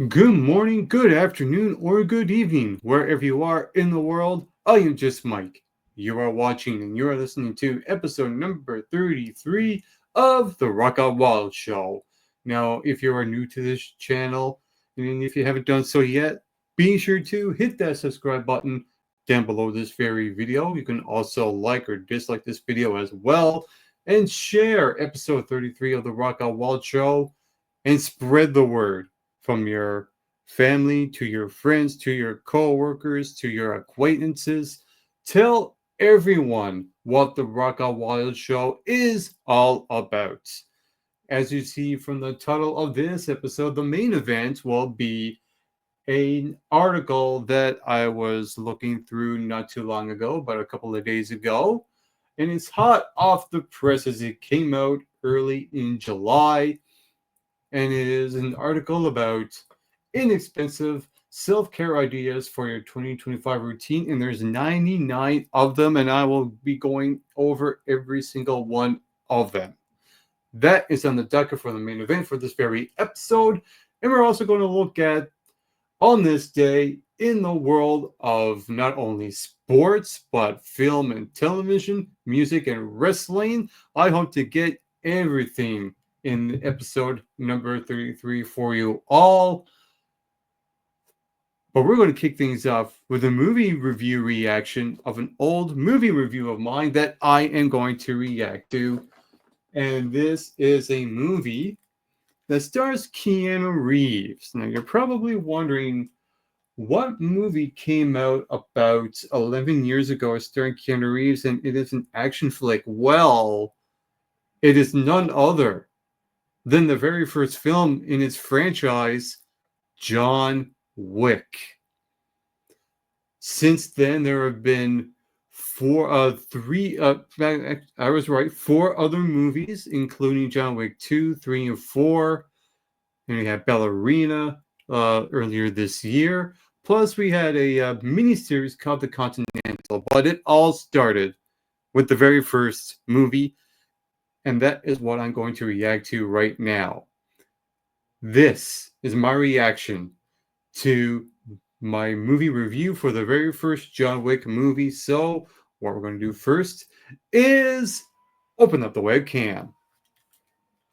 Good morning, good afternoon, or good evening, wherever you are in the world. I am just Mike. You are watching and you are listening to episode number 33 of the Rock Out Wild Show. Now, if you are new to this channel, and if you haven't done so yet, be sure to hit that subscribe button down below this very video. You can also like or dislike this video as well, and share episode 33 of the Rock Out Wild Show, and spread the word from your family to your friends to your co-workers to your acquaintances. Tell everyone what the Rock Out Wild Show is all about. As you see from the title of this episode, the main event will be an article that I was looking through not too long ago, but a couple of days ago, and it's hot off the press as it came out early in July, and it is an article about inexpensive self-care ideas for your 2025 routine, and there's 99 of them, and I will be going over every single one of them. That is on the docket for the main event for this very episode, and we're also going to look at, on this day in the world of not only sports but film and television, music and wrestling. I hope to get everything in episode number 33 for you all. But we're going to kick things off with a movie review reaction of an old movie review of mine that I am going to react to. And this is a movie that stars Keanu Reeves. Now, you're probably wondering, what movie came out about 11 years ago starring Keanu Reeves and it is an action flick? Well, it is none other than the very first film in its franchise, John Wick. Since then, there have been four other movies, including John Wick 2, 3, and 4. And we had Ballerina earlier this year. Plus, we had a miniseries called The Continental. But it all started with the very first movie, and that is what I'm going to react to right now. This is my reaction to my movie review for the very first John Wick movie. So what we're going to do first is open up the webcam,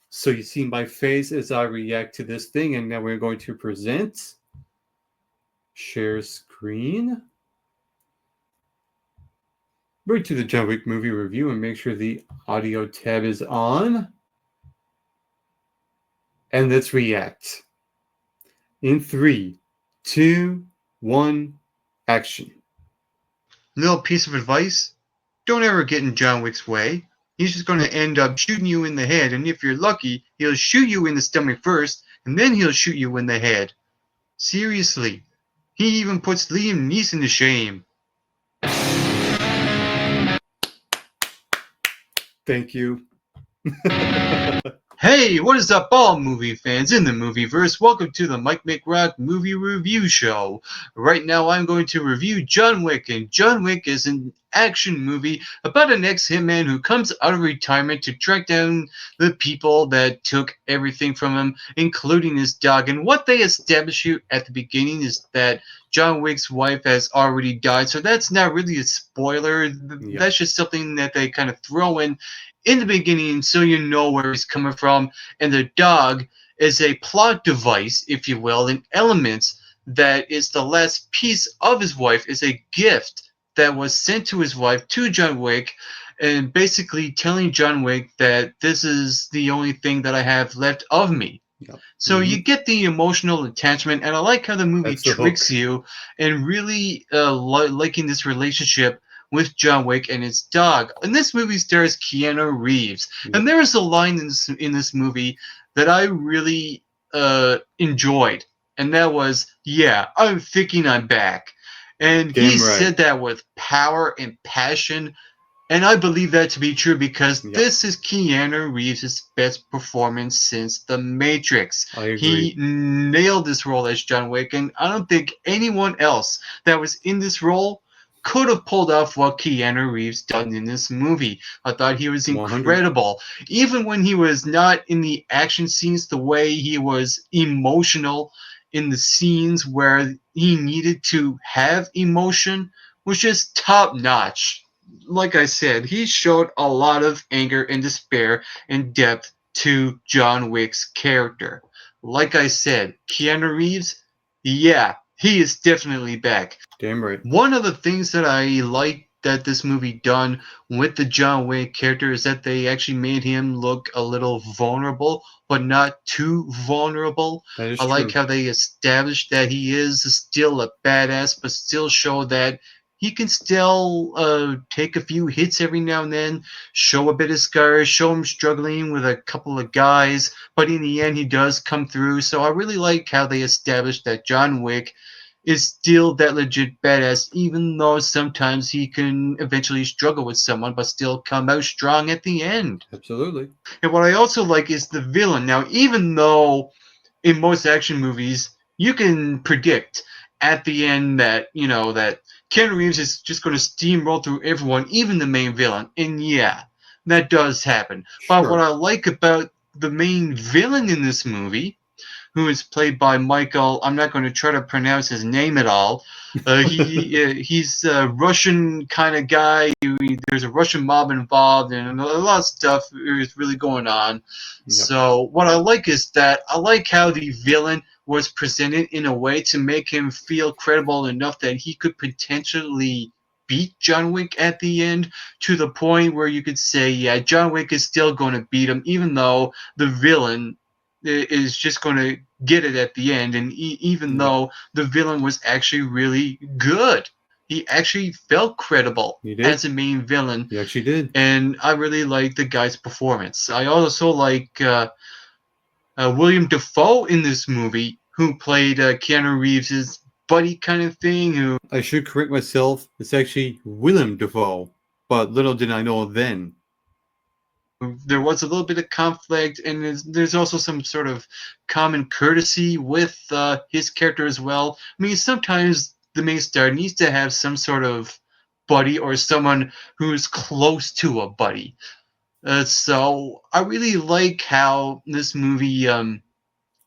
so you see my face as I react to this thing. And now we're going to present, share screen, right to the John Wick movie review, and make sure the audio tab is on. And let's react. In 3, 2, 1, action. Little piece of advice: don't ever get in John Wick's way. He's just going to end up shooting you in the head, and if you're lucky, he'll shoot you in the stomach first, and then he'll shoot you in the head. Seriously. He even puts Liam Neeson to shame. Thank you. Hey, what is up, all movie fans in the movieverse? Welcome to the Mike McRock Movie Review Show. Right now I'm going to review John Wick, and John Wick is an action movie about an ex-hitman who comes out of retirement to track down the people that took everything from him, including his dog. And what they establish you at the beginning is that John Wick's wife has already died, so that's not really a spoiler. Yeah. That's just something that they kind of throw in the beginning, so you know where he's coming from. And the dog is a plot device, if you will, an element that is the last piece of his wife, is a gift that was sent to his wife, to John Wick, and basically telling John Wick that this is the only thing that I have left of me. Yep. So you get the emotional attachment, and I like how the movie That's the tricks hook. you and really liking this relationship with John Wick and his dog. And this movie stars Keanu Reeves. Yep. And there is a line in this movie that I really enjoyed. And that was, "Yeah, I'm thinking I'm back." And Damn he right. said that with power and passion. And I believe that to be true because Yep. this is Keanu Reeves' best performance since The Matrix. I agree. He nailed this role as John Wick, and I don't think anyone else that was in this role could have pulled off what Keanu Reeves done in this movie. I thought he was 100. incredible. Even when he was not in the action scenes, the way he was emotional in the scenes where he needed to have emotion was just top notch. Like I said, he showed a lot of anger and despair and depth to John Wick's character. Like I said, Keanu Reeves, yeah, he is definitely back. Damn right. One of the things that I like that this movie done with the John Wick character is that they actually made him look a little vulnerable, but not too vulnerable. That is I like true. how they established that he is still a badass, but still show that he can still take a few hits every now and then, show a bit of scars, show him struggling with a couple of guys, but in the end he does come through. So I really like how they established that John Wick is still that legit badass, even though sometimes he can eventually struggle with someone but still come out strong at the end. Absolutely. And what I also like is the villain. Now, even though in most action movies you can predict at the end that, that Ken Reeves is just going to steamroll through everyone, even the main villain, and yeah, that does happen. But what Sure. I like about the main villain in this movie, who is played by Michael. I'm not going to try to pronounce his name at all. He's a Russian kind of guy. There's a Russian mob involved, and a lot of stuff is really going on. Yep. So what I like is that I like how the villain was presented in a way to make him feel credible enough that he could potentially beat John Wick at the end, to the point where you could say, yeah, John Wick is still going to beat him, even though the villain is just going to get it at the end. And even Yep. though the villain was actually really good, he actually felt credible He did. as a main villain. He actually did. And I really like the guy's performance. I also like William Defoe in this movie, who played Keanu Reeves's buddy kind of thing. Who I should correct myself. It's actually Willem Dafoe. But little did I know then. there was a little bit of conflict, and there's also some sort of common courtesy with his character as well. I mean, sometimes the main star needs to have some sort of buddy or someone who's close to a buddy. So I really like how this movie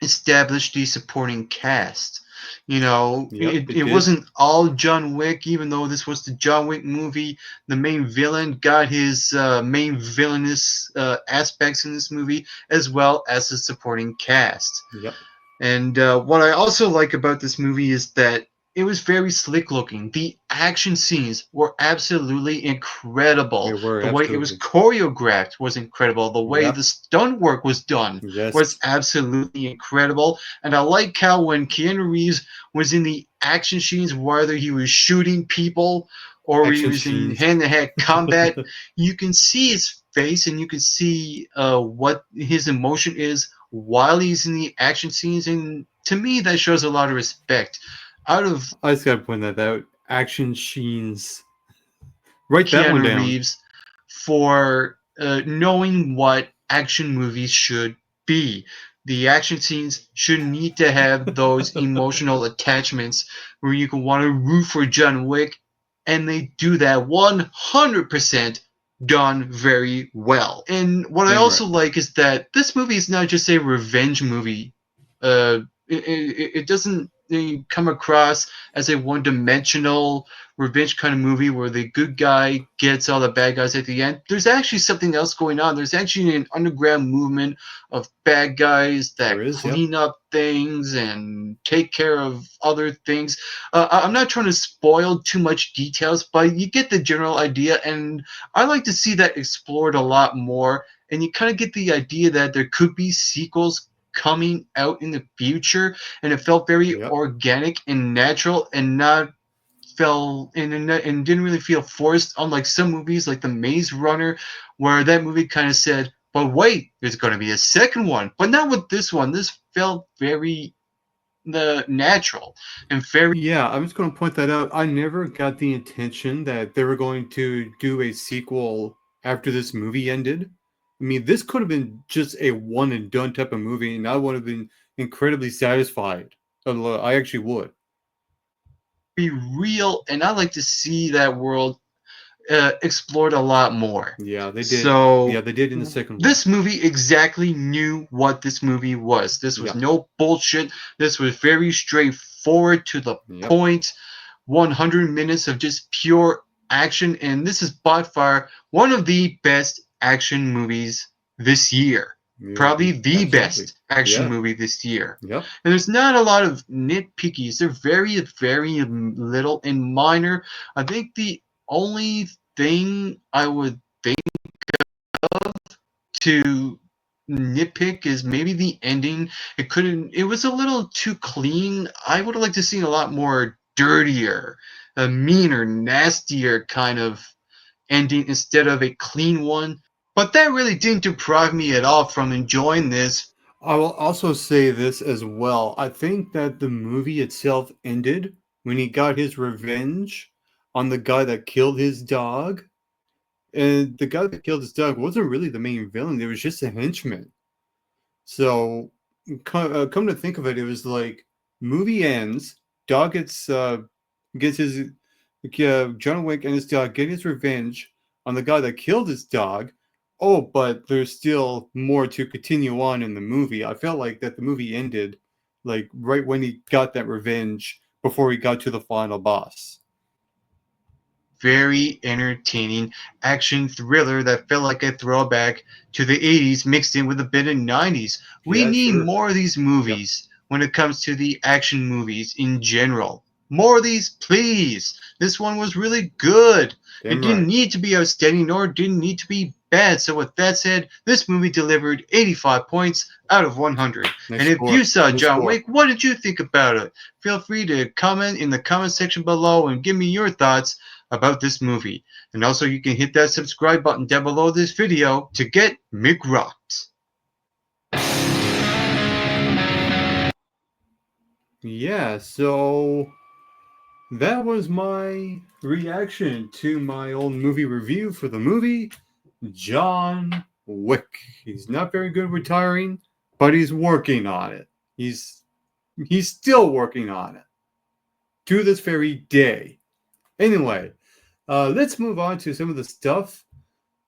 established the supporting cast. Yep, it, it it did. wasn't all John Wick, even though this was the John Wick movie. The main villain got his main villainous aspects in this movie, as well as the supporting cast. Yep. And what I also like about this movie is that it was very slick looking. The action scenes were absolutely They incredible. were, The way it was absolutely. choreographed was incredible. The way the Yep. stunt work was done was Yes. absolutely incredible. And I like how when Keanu Reeves was in the action scenes, whether he was shooting people or he Action was in scenes. hand-to-hand combat, you can see his face and you can see what his emotion is while he's in the action scenes, and to me that shows a lot of respect out of I just gotta point that out. Action scenes. Write that one Keanu down. Reeves for knowing what action movies should be. The action scenes should need to have those emotional attachments where you can want to root for John Wick, and they do that 100% done very well. And what I Damn right. also like is that this movie is not just a revenge movie. It doesn't come across as a one-dimensional revenge kind of movie where the good guy gets all the bad guys at the end. There's actually something else going on. There's actually an underground movement of bad guys There that is, yep. clean up things and take care of other things. I'm not trying to spoil too much details, but you get the general idea, and I like to see that explored a lot more. And you kind of get the idea that there could be sequels coming out in the future, and it felt very Yep. organic and natural and not fell and didn't really feel forced, unlike some movies like The Maze Runner, where that movie kind of said, but wait, there's going to be a second one. But not with this one. This felt very natural and very Yeah, I'm just going to point that out. I never got the intention that they were going to do a sequel after this movie ended. I mean, this could have been just a one and done type of movie, and I would have been incredibly satisfied. I actually would. real, and I like to see that world explored a lot more. Yeah, they did. Yeah, So they did in the second one. this movie exactly knew what this movie was. This was Yeah. no bullshit. This was very straightforward to the Yep. point. 100 minutes of just pure action, and this is by far one of the best action movies this year. Yeah. Probably the Absolutely. best action Yeah. movie this year. Yep. And there's not a lot of nitpickies. They're very, very little and minor. I think the only thing I would think to nitpick is maybe the ending. It was a little too clean. I would have liked to see a lot more dirtier, a meaner, nastier kind of ending instead of a clean one. But that really didn't deprive me at all from enjoying this. I will also say this as well. I think that the movie itself ended when he got his revenge on the guy that killed his dog. And the guy that killed his dog wasn't really the main villain, it was just a henchman. So, come to think of it, it was like movie ends, dog gets his John Wick and his dog get his revenge on the guy that killed his dog. Oh, but there's still more to continue on in the movie. I felt like that the movie ended like right when he got that revenge before he got to the final boss. Very entertaining action thriller that felt like a throwback to the 80s mixed in with a bit of 90s. We Yeah, need sure. more of these Yep. movies when it comes to the action movies in general. More of these, please. This one was really good. It Damn didn't right. need to be outstanding nor didn't need to be bad. So, with that said, this movie delivered 85 points out of 100. Nice And if you score. saw Nice John score. Wick, what did you think about it? Feel free to comment in the comment section below and give me your thoughts about this movie. And also you can hit that subscribe button down below this video to get McRocked. Yeah, so that was my reaction to my old movie review for the movie John Wick. He's not very good retiring, but he's working on it. He's still working on it to this very day. Anyway, let's move on to some of the stuff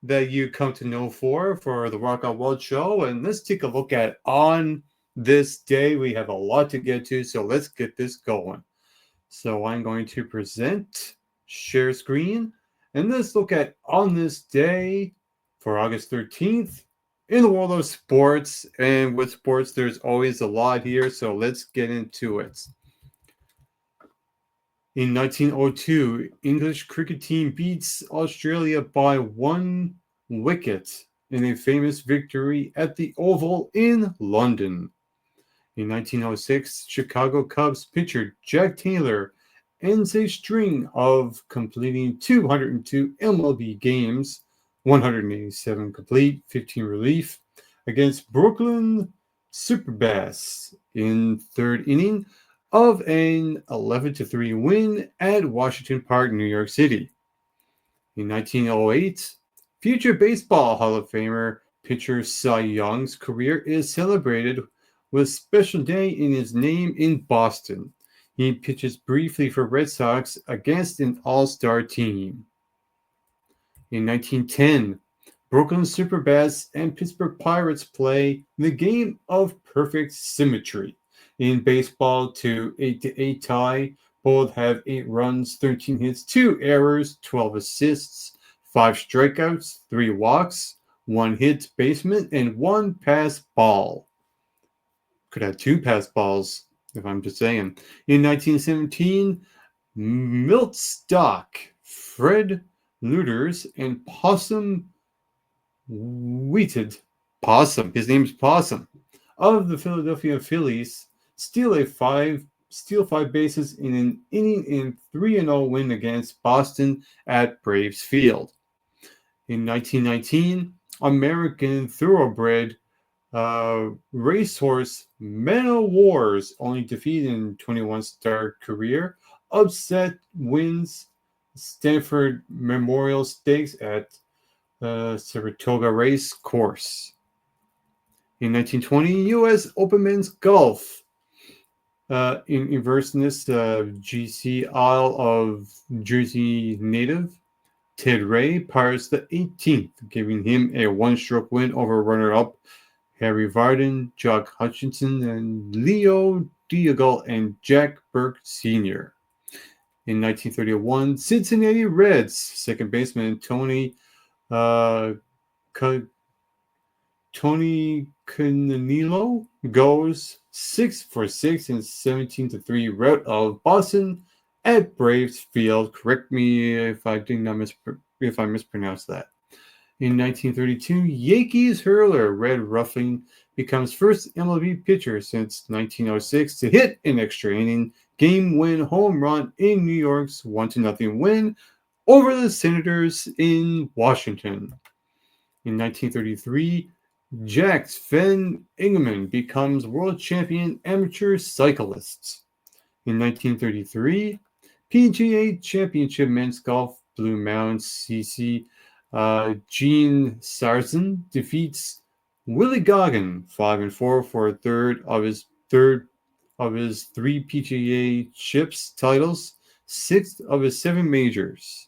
that you come to know for the Rock Out World show, and let's take a look at on this day. We have a lot to get to, so let's get this going. So I'm going to present share screen, and let's look at on this day for August 13th in the world of sports. And with sports, there's always a lot here, so let's get into it. In 1902, English cricket team beats Australia by 1 wicket in a famous victory at the Oval in London. In 1906, Chicago Cubs pitcher Jack Taylor ends a string of completing 202 MLB games, 187 complete, 15 relief, against Brooklyn Superbass in third inning of an 11-3 win at Washington Park, New York City. In 1908, future baseball Hall of Famer pitcher Cy Young's career is celebrated with a special day in his name in Boston. He pitches briefly for Red Sox against an all-star team. In 1910, Brooklyn Superbats and Pittsburgh Pirates play the game of perfect symmetry. In baseball, to 8-8 tie, both have 8 runs, 13 hits, 2 errors, 12 assists, 5 strikeouts, 3 walks, 1 hit basement, and 1 pass ball. Could have 2 pass balls, if I'm just saying. In 1917, Milt Stock, Fred Luders, and Possum Wheated, Possum, his name's Possum, of the Philadelphia Phillies, steal 5 bases in an inning in 3-0 win against Boston at Braves Field. In 1919, American thoroughbred racehorse Man o' War's only defeat in 21-start career upset wins Stanford Memorial Stakes at Saratoga Race Course. In 1920, U.S. Open Men's Golf. In Inverseness, GC Isle of Jersey native Ted Ray, Pirates the 18th, giving him a one-stroke win over runner-up Harry Varden, Jock Hutchinson, and Leo Diagal and Jack Burke Sr. In 1931, Cincinnati Reds second baseman uh, Tony Cananilo goes 6 for 6 in 17-3 rout of Boston at Braves Field. Correct me if I mispronounced that. In 1932, Yankees hurler Red Ruffin becomes first MLB pitcher since 1906 to hit an extra inning game-win home run in New York's 1-0 win over the Senators in Washington. In 1933, Jack Sven Ingemann becomes world champion amateur cyclist. In 1933, PGA Championship men's golf Blue Mountain CC Gene Sarzen defeats Willie Goggin 5-4 for a third of his three PGA Chips titles, sixth of his 7 majors.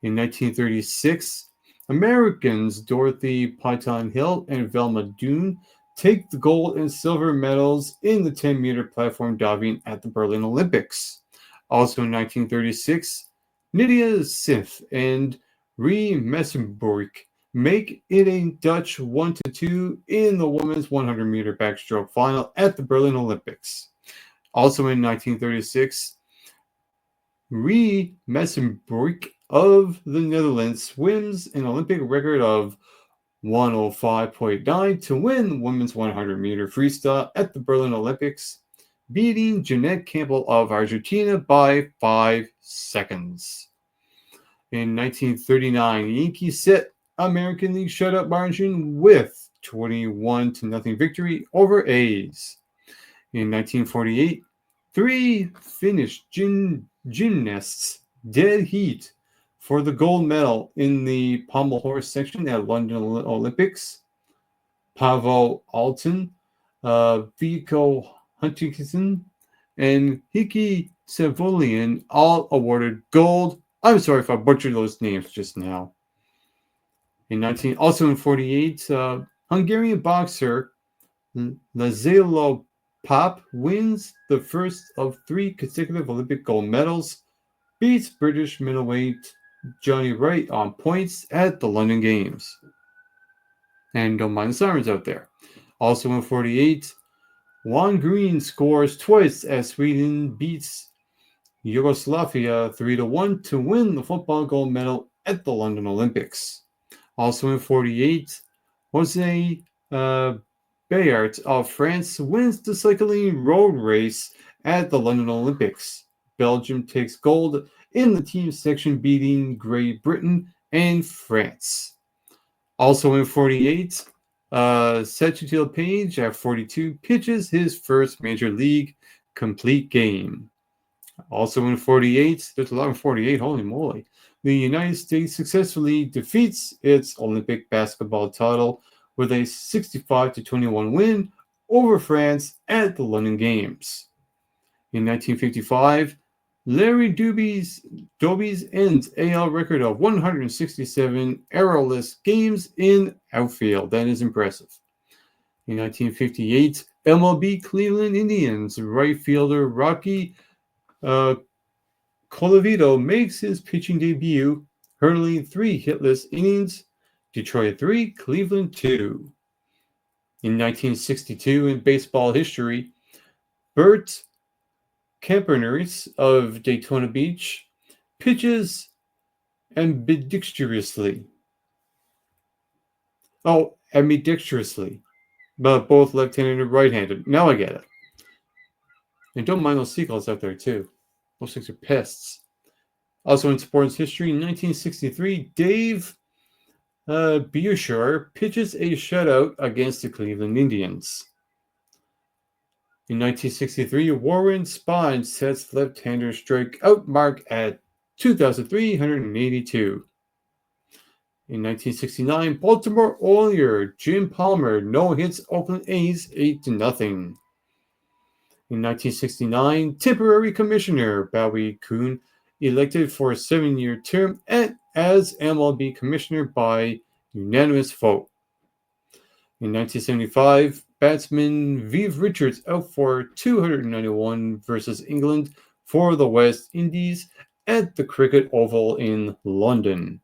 In 1936, Americans Dorothy Python Hill and Velma Doon take the gold and silver medals in the 10-meter platform diving at the Berlin Olympics. Also in 1936, Nydia Sif and Rie Messenburg make it a Dutch 1-2 in the women's 100-meter backstroke final at the Berlin Olympics. Also in 1936, Rie Messenburg of the Netherlands swims an Olympic record of 105.9 to win the women's 100-meter freestyle at the Berlin Olympics, beating Jeanette Campbell of Argentina by 5 seconds. In 1939, the Yankees set American League shutout margin with 21-0 victory over A's. In 1948, 3 Finnish gymnasts dead heat for the gold medal in the pommel horse section at London Olympics. Paavo Alton, Vico Huntington, and Hiki Savolian all awarded gold. I'm sorry if I butchered those names just now. Also in 48, Hungarian boxer Lazaro Pop wins the first of 3 consecutive Olympic gold medals, beats British middleweight Johnny Wright on points at the London Games. And don't mind the sirens out there. Also in 48, Juan Green scores twice as Sweden beats Yugoslavia 3-1 to win the football gold medal at the London Olympics. Also in 48, Jose Bayard of France wins the cycling road race at the London Olympics. Belgium takes gold in the team section, beating Great Britain and France. Also in 48, Satchel Paige at 42 pitches his first major league complete game. Also in 48, there's a lot in 48, holy moly. The United States successfully defeats its Olympic basketball title with a 65-21 win over France at the London Games. In 1955, Larry Doby's ends AL record of 167 errorless games in outfield. That is impressive. In 1958, MLB Cleveland Indians right fielder Rocky Colavito makes his pitching debut, hurling 3 hitless innings, Detroit 3, Cleveland 2. In 1962, in baseball history, Bert Camperner's of Daytona Beach pitches ambidextrously. But both left-handed and right-handed. Now I get it. And don't mind those seagulls out there, too. Those things are pests. Also in sports history, in 1963, Dave Buescher pitches a shutout against the Cleveland Indians. In 1963, Warren Spahn sets left-hander strikeout mark at 2,382. In 1969, Baltimore Oriole Jim Palmer no-hits Oakland A's 8-0. In 1969, temporary commissioner Bowie Kuhn elected for a 7-year term at as MLB commissioner by unanimous vote. In 1975, batsman Viv Richards out for 291 versus England for the West Indies at the Cricket Oval in London.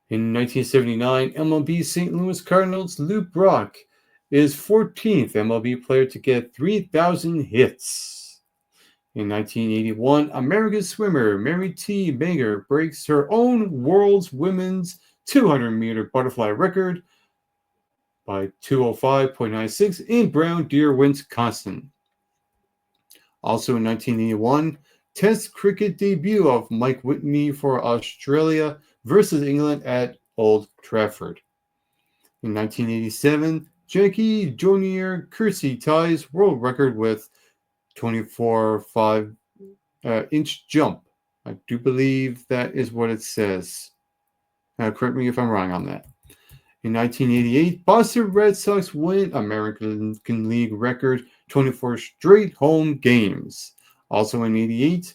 In 1979, MLB St. Louis Cardinals' Lou Brock is 14th MLB player to get 3,000 hits. In 1981, American swimmer Mary T. Meagher breaks her own world's women's 200-meter butterfly record by 205.96 in Brown Deer, Wisconsin. Also in 1981, Test cricket debut of Mike Whitney for Australia versus England at Old Trafford. In 1987, Jackie Junior Kersey ties world record with 24.5-inch jump. I do believe that is what it says. Correct me if I'm wrong on that. In 1988, Boston Red Sox win American League record 24 straight home games. Also in 88,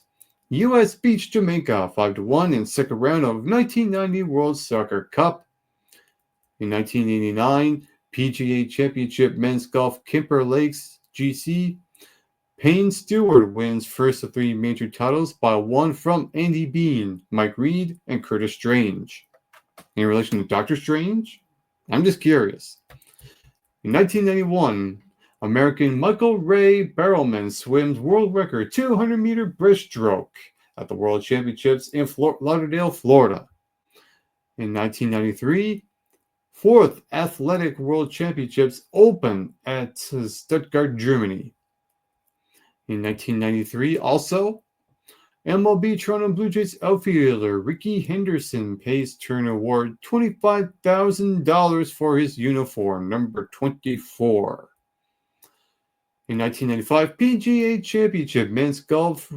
U.S. beats Jamaica 5-1 in second round of 1990 World Soccer Cup. In 1989, PGA Championship Men's Golf Kemper Lakes GC. Payne Stewart wins first of three major titles by one from Andy Bean, Mike Reed, and Curtis Strange. In relation to Dr. Strange? I'm just curious. In 1991, American Michael Ray Barrelman swims world record 200-meter breaststroke at the World Championships in Lauderdale, Florida. In 1993, fourth Athletic World Championships open at Stuttgart, Germany. In 1993, also, MLB Toronto Blue Jays outfielder Ricky Henderson pays Turner Ward $25,000 for his uniform, number 24. In 1995, PGA Championship Men's Golf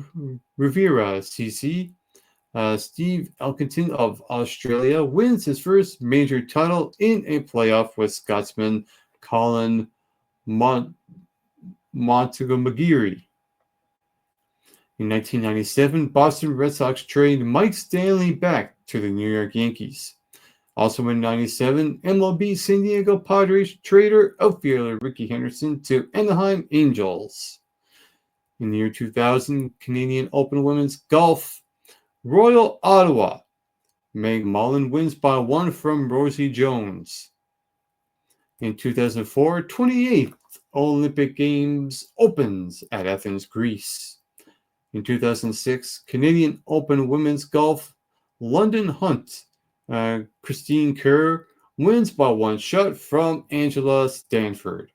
Riviera CC. Steve Elkington of Australia wins his first major title in a playoff with Scotsman Colin Montgomery. In 1997, Boston Red Sox trade Mike Stanley back to the New York Yankees. Also in 97, MLB San Diego Padres trader outfielder Ricky Henderson to Anaheim Angels. In the year 2000, Canadian Open Women's Golf, Royal Ottawa. Meg Mullen wins by one from Rosie Jones. In 2004, 28th Olympic Games opens at Athens, Greece. In 2006, Canadian Open Women's Golf, London Hunt. Christine Kerr wins by one shot from Angela Stanford.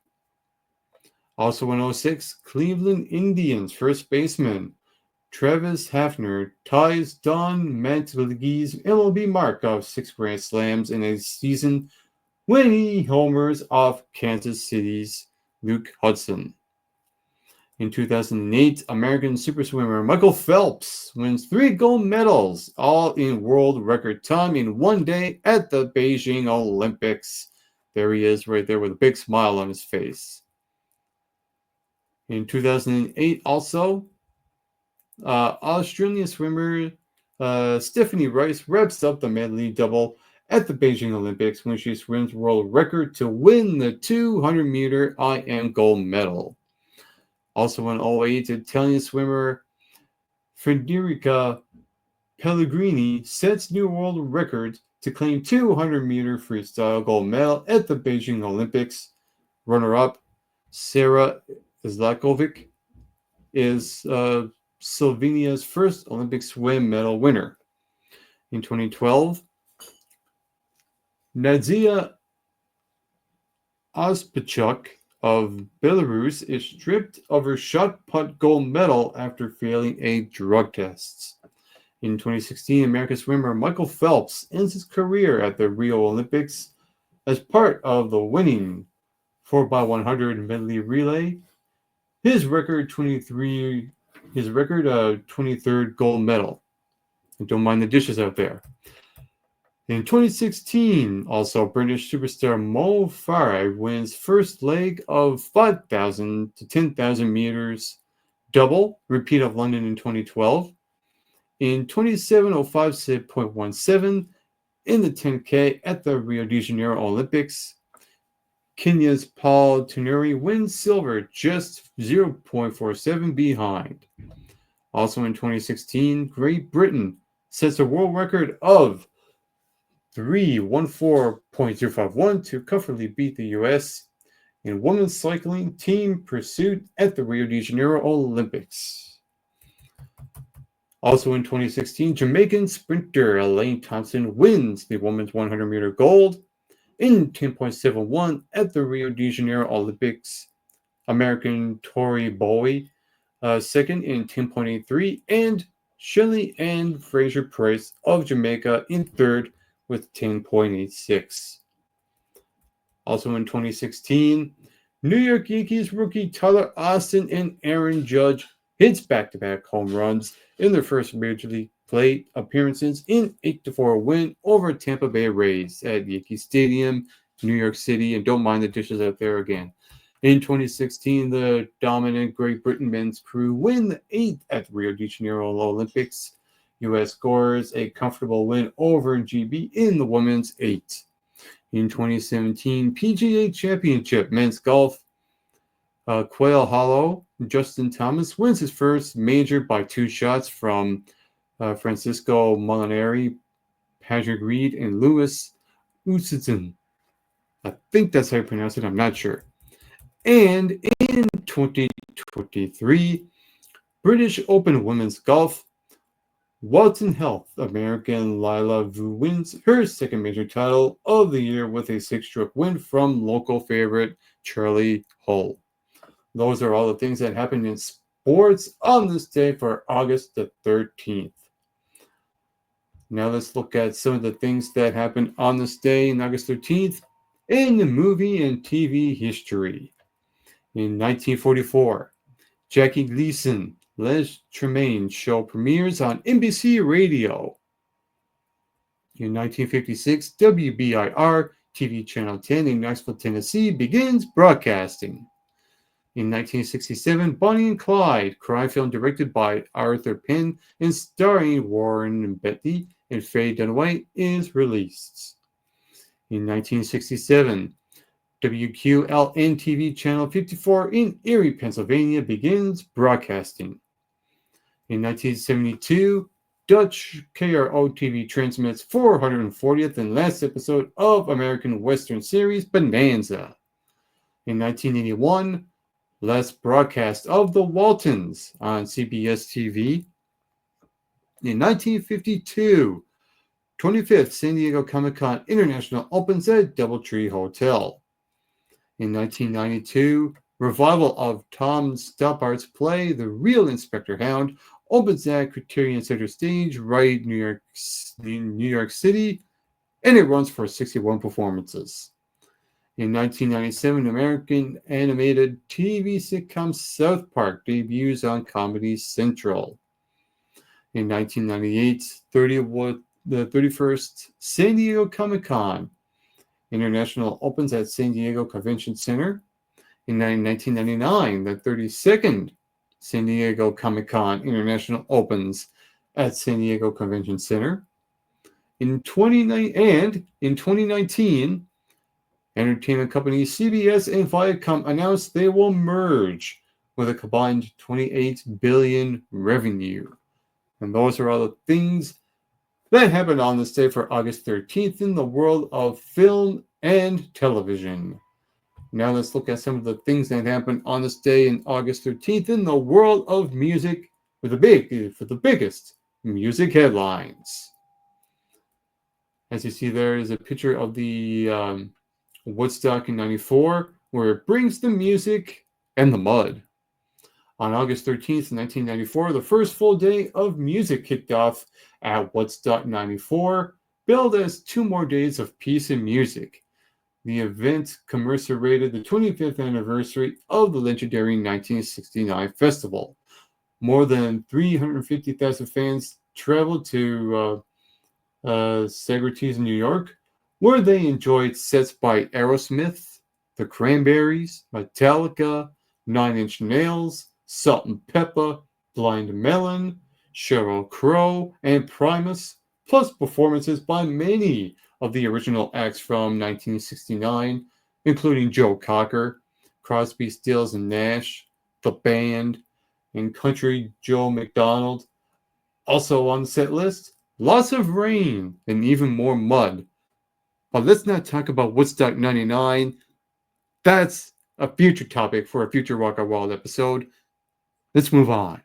Also in 2006, Cleveland Indians first baseman Travis Hafner ties Don Mattingly's MLB mark of 6 Grand Slams in a season when he homers off Kansas City's Luke Hudson. In 2008, American super swimmer Michael Phelps wins 3 gold medals, all in world record time in one day at the Beijing Olympics. There he is right there with a big smile on his face. In 2008 also, Australian swimmer Stephanie Rice wraps up the medley double at the Beijing Olympics when she swims world record to win the 200-meter IM gold medal. Also in 2008, Italian swimmer Federica Pellegrini sets new world record to claim 200-meter freestyle gold medal at the Beijing Olympics. Runner-up Sarah Izlakovic is Slovenia's first Olympic swim medal winner. In 2012, Nadia Ospachuk of Belarus is stripped of her shot put gold medal after failing a drug test. In 2016, American swimmer Michael Phelps ends his career at the Rio Olympics as part of the winning 4x100 medley relay. His record 23rd gold medal. And don't mind the dishes out there. In 2016, also British superstar Mo Farah wins first leg of 5,000 to 10,000 meters double, repeat of London in 2012. in 27:05.17 in the 10K at the Rio de Janeiro Olympics. Kenya's Paul Tunuri wins silver, just 0.47 behind. Also in 2016, Great Britain sets a world record of 3:14.051 to comfortably beat the US in women's cycling team pursuit at the Rio de Janeiro Olympics. Also in 2016, Jamaican sprinter Elaine Thompson wins the women's 100-meter gold in 10.71 at the Rio de Janeiro Olympics. American Tori Bowie second in 10.83, and Shelley Ann Fraser-Price of Jamaica in third with 10.86. Also in 2016, New York Yankees rookie Tyler Austin and Aaron Judge hits back-to-back home runs in their first Major League plate appearances in 8-4 win over Tampa Bay Rays at Yankee Stadium, New York City, and don't mind the dishes out there again. In 2016, the dominant Great Britain men's crew win the 8th at the Rio de Janeiro Olympics. U.S. scores a comfortable win over GB in the women's 8. In 2017, PGA Championship men's golf, Quail Hollow, Justin Thomas wins his first major by 2 shots from Francisco Molinari, Patrick Reed, and Lewis Utzon. I think that's how you pronounce it. I'm not sure. And in 2023, British Open Women's Golf, Walton Health American Lila Vu wins her second major title of the year with a 6-stroke win from local favorite Charlie Hull. Those are all the things that happened in sports on this day for August the 13th. Now let's look at some of the things that happened on this day in August 13th in the movie and TV history. In 1944, Jackie Gleason, Les Tremaine show premieres on NBC Radio. In 1956, WBIR TV Channel 10 in Knoxville, Tennessee begins broadcasting. In 1967, Bonnie and Clyde, crime film directed by Arthur Penn and starring Warren Beatty and Faye Dunaway, is released. In 1967, WQLN TV Channel 54 in Erie, Pennsylvania begins broadcasting. In 1972, Dutch KRO TV transmits 440th and last episode of American Western series Bonanza. In 1981, last broadcast of The Waltons on CBS TV. In 1952, 25th San Diego Comic-Con International opens at DoubleTree Hotel. In 1992, revival of Tom Stoppart's play The Real Inspector Hound opens at Criterion Center Stage, right, New York City, and it runs for 61 performances. In 1997, American animated TV sitcom South Park debuts on Comedy Central. In 1998, the 31st San Diego Comic-Con International opens at San Diego Convention Center. In 1999, the 32nd San Diego Comic-Con International opens at San Diego Convention Center. In 2019, entertainment companies CBS and Viacom announced they will merge with a combined $28 billion revenue. And those are all the things that happened on this day for August 13th in the world of film and television. Now let's look at some of the things that happened on this day in August 13th in the world of music for the biggest music headlines. As you see, there is a picture of the Woodstock in '94, where it brings the music and the mud. On August 13th, 1994, the first full day of music kicked off at Woodstock '94, billed as 2 more days of peace and music. The event commiserated the 25th anniversary of the legendary 1969 festival. More than 350,000 fans traveled to Socrates in New York, where they enjoyed sets by Aerosmith, The Cranberries, Metallica, Nine Inch Nails, Salt and Pepper, Blind Melon, Sheryl Crow, and Primus, plus performances by many of the original acts from 1969, including Joe Cocker, Crosby, Stills and Nash, The Band, and Country Joe McDonald. Also on the set list, lots of rain and even more mud. But let's not talk about Woodstock 99. That's a future topic for a future Rock Our World episode. Let's move on.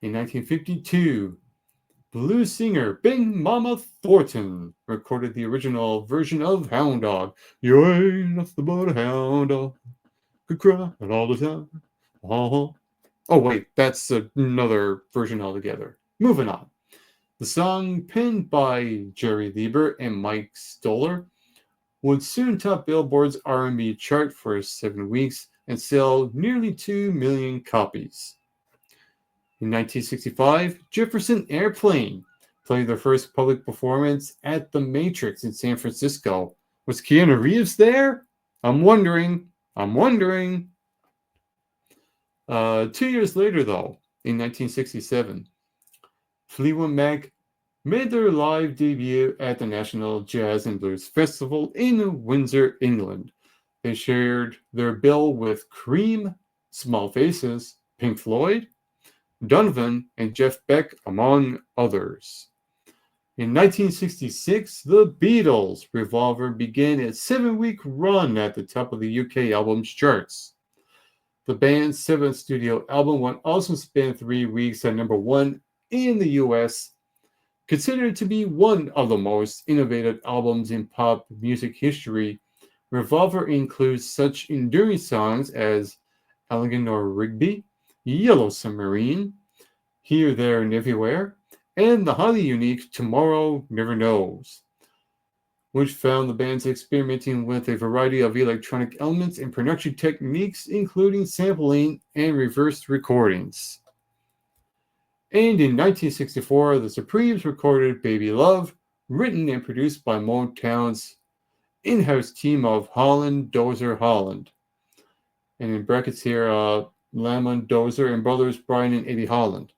In 1952, blues singer Big Mama Thornton recorded the original version of Hound Dog. You ain't nothing but a hound dog, could cry all the time. Oh, wait, that's another version altogether. Moving on. The song, penned by Jerry Lieber and Mike Stoller, would soon top Billboard's R&B chart for 7 weeks and sell nearly 2 million copies. In 1965, Jefferson Airplane played their first public performance at the Matrix in San Francisco. Was Keanu Reeves there? I'm wondering. 2 years later, though, in 1967, Fleetwood Mac made their live debut at the National Jazz and Blues Festival in Windsor, England. They shared their bill with Cream, Small Faces, Pink Floyd, Donovan, and Jeff Beck, among others. In 1966, the Beatles' Revolver began its 7-week run at the top of the UK albums charts. The band's 7th studio album would also spend 3 weeks at number 1 in the US. Considered to be one of the most innovative albums in pop music history, Revolver includes such enduring songs as Eleanor Rigby, Yellow Submarine, Here, There, and Everywhere, and the highly unique Tomorrow Never Knows, which found the bands experimenting with a variety of electronic elements and production techniques, including sampling and reverse recordings. And in 1964, the Supremes recorded Baby Love, written and produced by Motown's in-house team of Holland, Dozier, Holland. And in brackets here, Lamont Dozier and brothers Brian and Eddie Holland.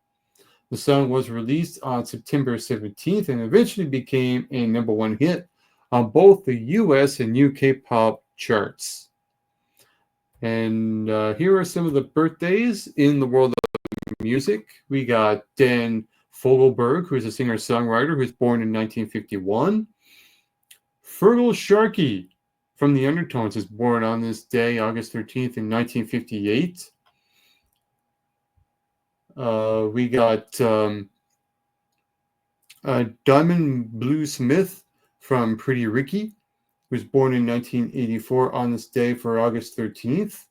The song was released on September 17th and eventually became a number 1 hit on both the US and UK pop charts. And here are some of the birthdays in the world of music. We got Dan Fogelberg, who is a singer-songwriter who was born in 1951. Fergal Sharkey from the Undertones is born on this day, August 13th in 1958. We got Diamond Blue Smith from Pretty Ricky, who was born in 1984 on this day for August 13th.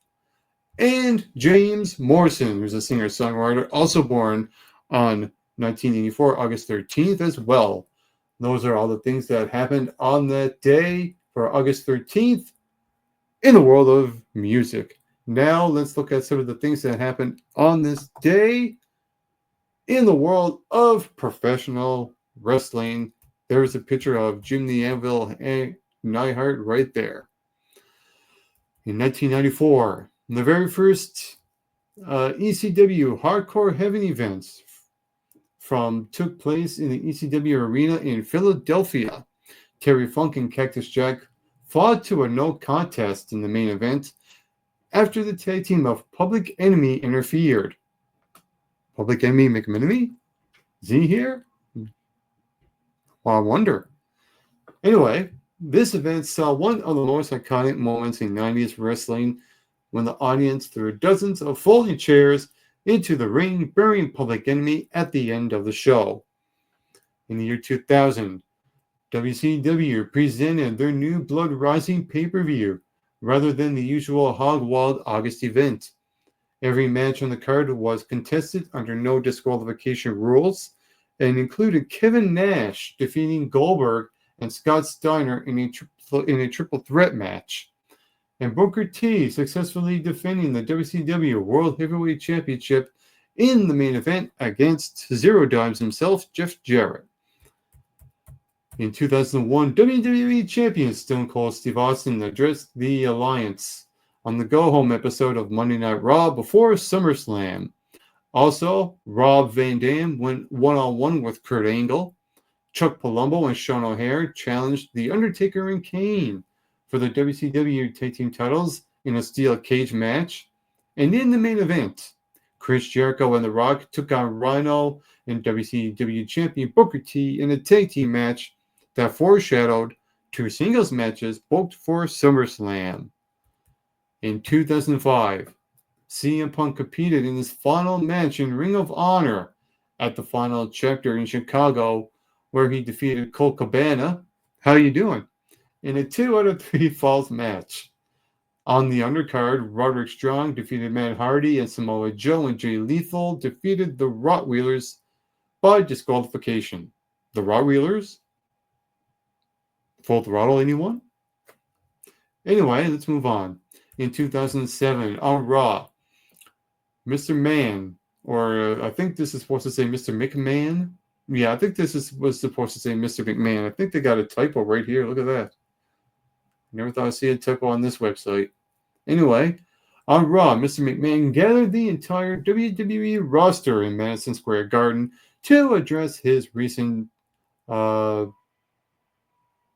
And James Morrison, who's a singer-songwriter, also born on 1984, August 13th as well. Those are all the things that happened on that day for August 13th in the world of music. Now let's look at some of the things that happened on this day in the world of professional wrestling. There's a picture of Jim the Anvil Neidhart right there. In 1994, the very first ECW Hardcore Heaven events took place in the ECW Arena in Philadelphia. Terry Funk and Cactus Jack fought to a no contest in the main event after the tag team of Public Enemy interfered. Public Enemy McMenemy? Is he here? Well, I wonder. Anyway, this event saw one of the most iconic moments in 90s wrestling when the audience threw dozens of folding chairs into the ring, burying Public Enemy at the end of the show. In the year 2000, WCW presented their new Blood Rising pay-per-view rather than the usual Hog Wild August event. Every match on the card was contested under no disqualification rules and included Kevin Nash defeating Goldberg and Scott Steiner in a triple threat match, and Booker T successfully defending the WCW World Heavyweight Championship in the main event against Zero Dimes himself, Jeff Jarrett. In 2001, WWE Champion Stone Cold Steve Austin addressed the Alliance on the Go Home episode of Monday Night Raw before SummerSlam. Also, Rob Van Dam went one-on-one with Kurt Angle. Chuck Palumbo and Sean O'Haire challenged The Undertaker and Kane for the WCW Tag Team titles in a steel cage match. And in the main event, Chris Jericho and The Rock took on Rhino and WCW champion Booker T in a tag team match that foreshadowed two singles matches booked for SummerSlam. In 2005, CM Punk competed in his final match in Ring of Honor at the Final Chapter in Chicago, where he defeated Colt Cabana. How you doing? In a 2 out of 3 falls match. On the undercard, Roderick Strong defeated Matt Hardy, and Samoa Joe and Jay Lethal defeated the Rottweilers by disqualification. The Rottweilers? Full throttle, anyone? Anyway, let's move on. In 2007, on Raw, Mr. Man, or I think this is supposed to say Mr. McMahon. Yeah, I think was supposed to say Mr. McMahon. I think they got a typo right here. Look at that. Never thought I'd see a typo on this website. Anyway, on Raw, Mr. McMahon gathered the entire WWE roster in Madison Square Garden to address his recent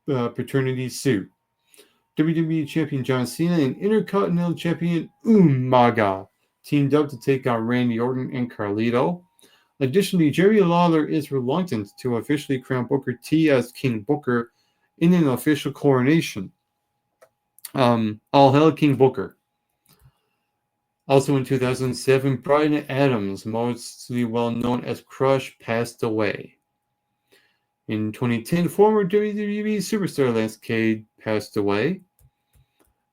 paternity suit. WWE Champion John Cena and Intercontinental Champion Umaga teamed up to take on Randy Orton and Carlito. Additionally, Jerry Lawler is reluctant to officially crown Booker T as King Booker in an official coronation. All hail King Booker. Also in 2007, Bryan Adams, mostly well known as Crush, passed away. In 2010, former WWE superstar Lance Cade passed away.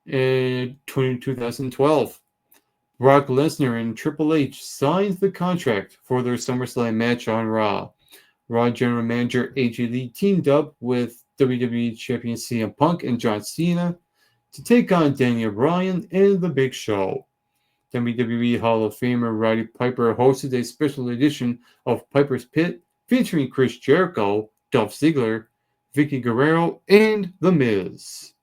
In 2012, Brock Lesnar and Triple H signed the contract for their SummerSlam match on Raw. Raw General Manager AJ Lee teamed up with WWE Champion CM Punk and John Cena to take on Daniel Bryan and The Big Show. WWE Hall of Famer Roddy Piper hosted a special edition of Piper's Pit featuring Chris Jericho, Dolph Ziggler, Vicky Guerrero, and The Miz.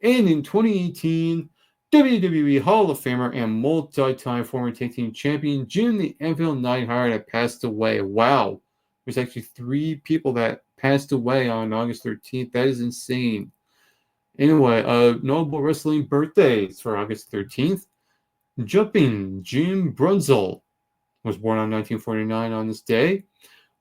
And in 2018, WWE Hall of Famer and multi-time former tag team champion Jim the Anvil Neidhart had passed away. Wow. There's actually 3 people that passed away on August 13th. That is insane. Anyway, notable wrestling birthdays for August 13th. Jumping Jim Brunzell was born on 1949 on this day.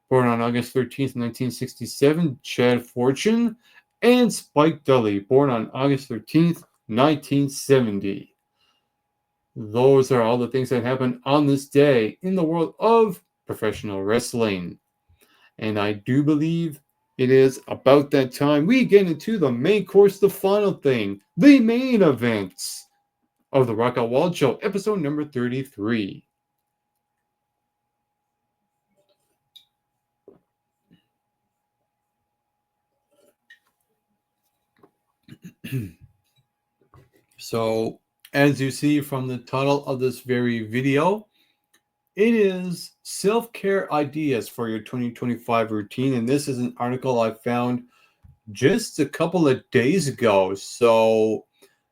Born on August 13th, 1967, Chad Fortune. And Spike Dudley, born on August 13th, 1970. Those are all the things that happened on this day in the world of professional wrestling. And I do believe it is about that time we get into the main course, the final thing, the main events of the Rock Out Wild Show, episode number 33. So, as you see from the title of this very video, it is self-care ideas for your 2025 routine. And this is an article I found just a couple of days ago. So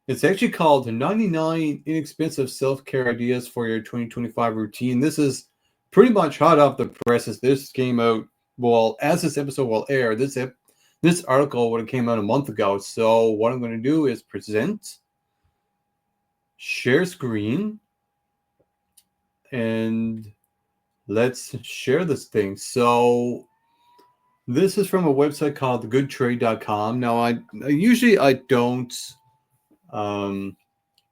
it's actually called 99 Inexpensive Self-Care Ideas for Your 2025 Routine. This is pretty much hot off the presses. This came out, well, as this episode will air, this article would have came out a month ago. So what I'm going to do is present, share screen, and let's share this thing. So this is from a website called thegoodtrade.com. Now, I usually don't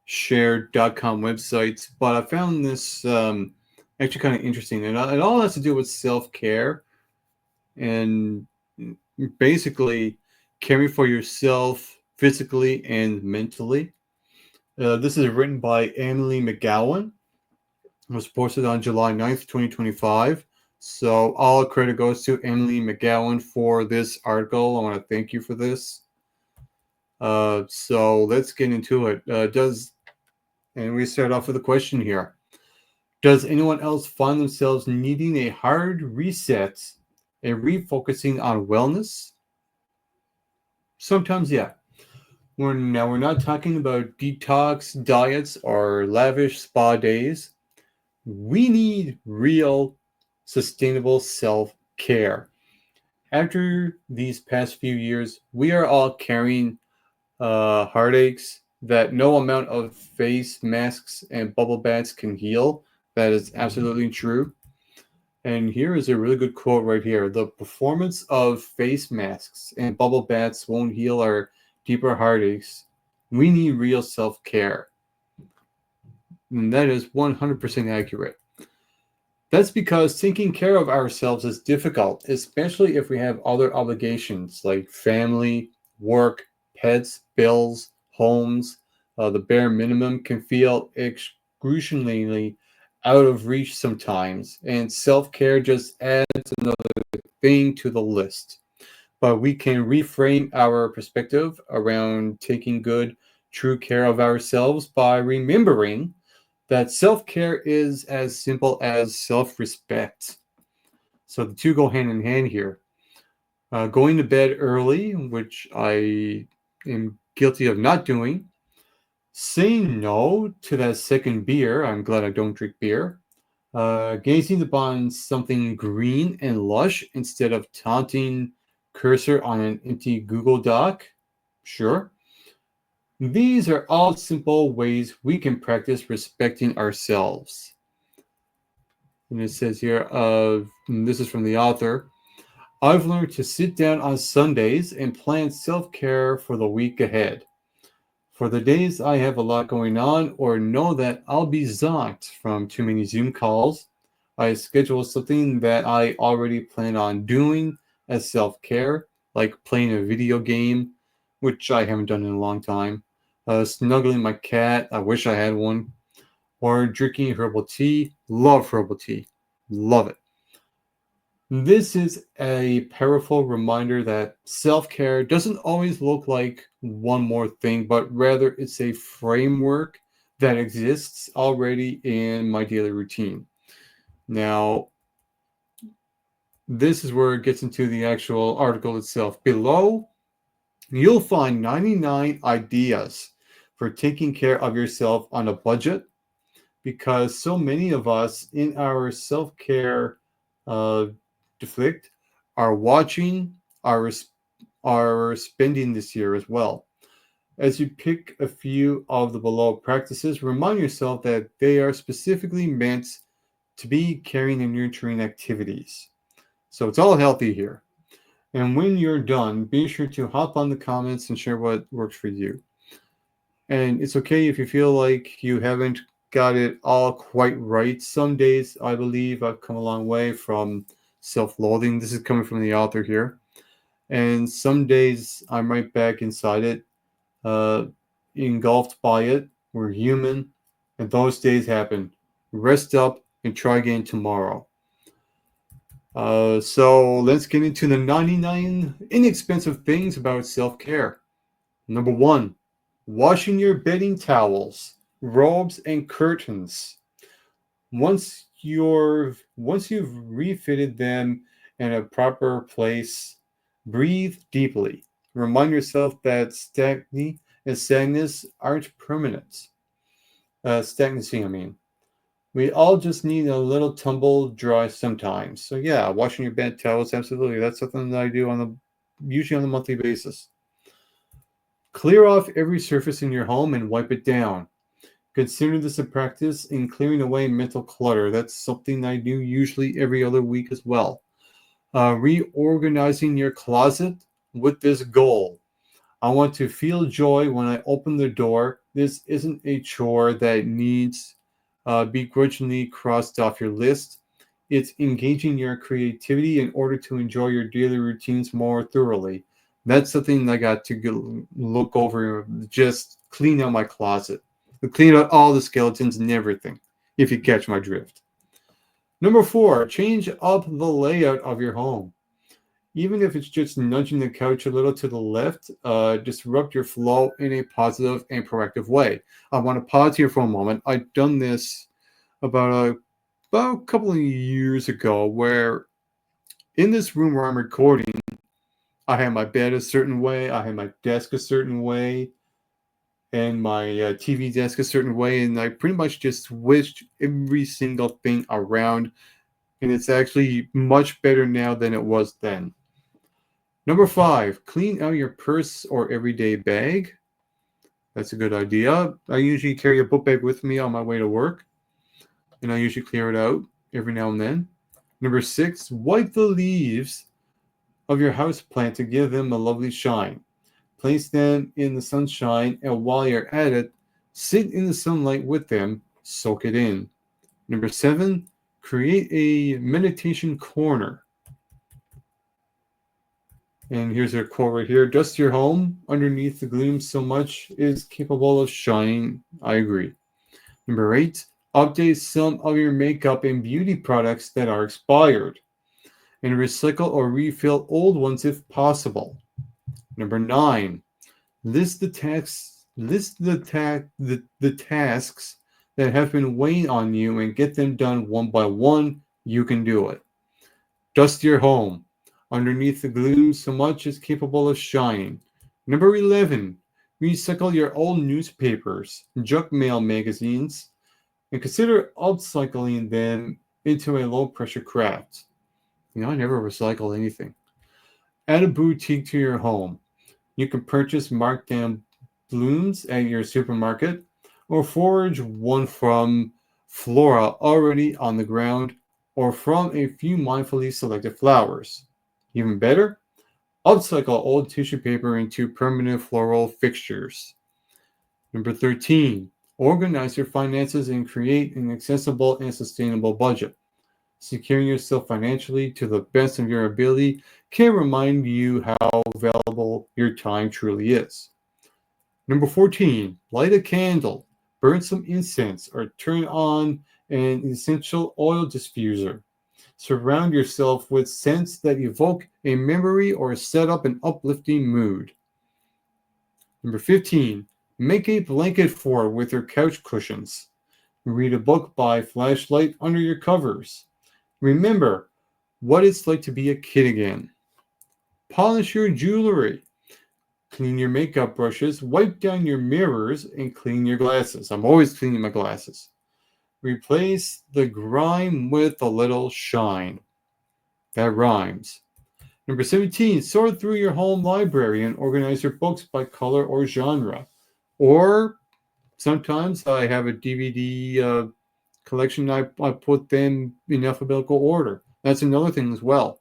share .com websites, but I found this actually kind of interesting. And it all has to do with self-care and basically caring for yourself physically and mentally. This is written by Emily McGowan. It was posted on July 9th, 2025. So all credit goes to Emily McGowan for this article. I want to thank you for this. So let's get into it. And we start off with a question here. Does anyone else find themselves needing a hard reset and refocusing on wellness? Sometimes, yeah. We're not talking about detox diets or lavish spa days. We need real, sustainable self care. After these past few years, we are all carrying heartaches that no amount of face masks and bubble baths can heal. That is absolutely true. And here is a really good quote right here. The performance of face masks and bubble baths won't heal our deeper heartaches. We need real self care. And that is 100% accurate. That's because taking care of ourselves is difficult, especially if we have other obligations like family, work, pets, bills, homes. The bare minimum can feel excruciatingly out of reach sometimes, and self care just adds another thing to the list. But we can reframe our perspective around taking good, true care of ourselves by remembering that self care is as simple as self respect. So the two go hand in hand here. Going to bed early, which I am guilty of not doing, saying no to that second beer. I'm glad I don't drink beer. Gazing upon something green and lush instead of taunting cursor on an empty Google Doc. Sure. These are all simple ways we can practice respecting ourselves. And it says here, this is from the author. I've learned to sit down on Sundays and plan self care for the week ahead. For the days I have a lot going on or know that I'll be zonked from too many Zoom calls, I schedule something that I already plan on doing as self care, like playing a video game, which I haven't done in a long time, snuggling my cat, I wish I had one, or drinking herbal tea. Love herbal tea. Love it. This is a powerful reminder that self care doesn't always look like one more thing, but rather it's a framework that exists already in my daily routine. Now, this is where it gets into the actual article itself. Below, you'll find 99 ideas for taking care of yourself on a budget because so many of us in our self care uh, deflict are watching our our spending this year as well. As you pick a few of the below practices, remind yourself that they are specifically meant to be caring and nurturing activities. So it's all healthy here. And when you're done, be sure to hop on the comments and share what works for you. And it's okay if you feel like you haven't got it all quite right. Some days, I believe, I've come a long way from self loathing. This is coming from the author here. And some days, I'm right back inside it, uh, engulfed by it. We're human, and those days happen. Rest up and try again tomorrow. So let's get into the 99 inexpensive things about self care. Number one, washing your bedding towels, robes, and curtains. Once you've refitted them in a proper place, breathe deeply. Remind yourself that stagnant and sadness aren't permanent. Stagnancy, I mean. We all just need a little tumble dry sometimes. So yeah, washing your bed towels, absolutely. That's something that I do usually on a monthly basis. Clear off every surface in your home and wipe it down. Consider this a practice in clearing away mental clutter. That's something I do usually every other week as well. Reorganizing your closet with this goal. I want to feel joy when I open the door. This isn't a chore that needs begrudgingly crossed off your list. It's engaging your creativity in order to enjoy your daily routines more thoroughly. That's something I got to look over, just clean out my closet, clean out all the skeletons and everything, if you catch my drift. Number four, change up the layout of your home. Even if it's just nudging the couch a little to the left, disrupt your flow in a positive and proactive way. I want to pause here for a moment. I've done this about a couple of years ago, where in this room where I'm recording, I have my bed a certain way, I have my desk a certain way, and my TV desk a certain way, and I pretty much just switched every single thing around, and it's actually much better now than it was then. Number 5, clean out your purse or everyday bag. That's a good idea. I usually carry a book bag with me on my way to work, and I usually clear it out every now and then. Number 6, wipe the leaves of your house plant to give them a lovely shine. Place them in the sunshine, and while you're at it, sit in the sunlight with them, soak it in. Number 7, create a meditation corner. And here's a quote right here. Dust your home underneath the gloom so much is capable of shining. I agree. Number 8, update some of your makeup and beauty products that are expired, and recycle or refill old ones if possible. Number 9, list the tasks that have been weighing on you and get them done one by one. You can do it. Dust your home underneath the gloom so much is capable of shining. Number 11, recycle your old newspapers, junk mail magazines, and consider upcycling them into a low pressure craft. I never recycle anything. Add a boutique to your home. You can purchase markdown blooms at your supermarket or forage one from flora already on the ground or from a few mindfully selected flowers. Even better, upcycle old tissue paper into permanent floral fixtures. Number 13, organize your finances and create an accessible and sustainable budget. Securing yourself financially to the best of your ability can remind you how valuable your time truly is. Number 14, light a candle, burn some incense, or turn on an essential oil diffuser. Surround yourself with scents that evoke a memory or set up an uplifting mood. Number 15, make a blanket fort with your couch cushions. Read a book by flashlight under your covers. Remember what it's like to be a kid again. Polish your jewelry. Clean your makeup brushes, wipe down your mirrors, and clean your glasses. I'm always cleaning my glasses. Replace the grime with a little shine. That rhymes. Number 17, sort through your home library and organize your books by color or genre. Or sometimes I have a DVD collection, I put them in alphabetical order. That's another thing as well.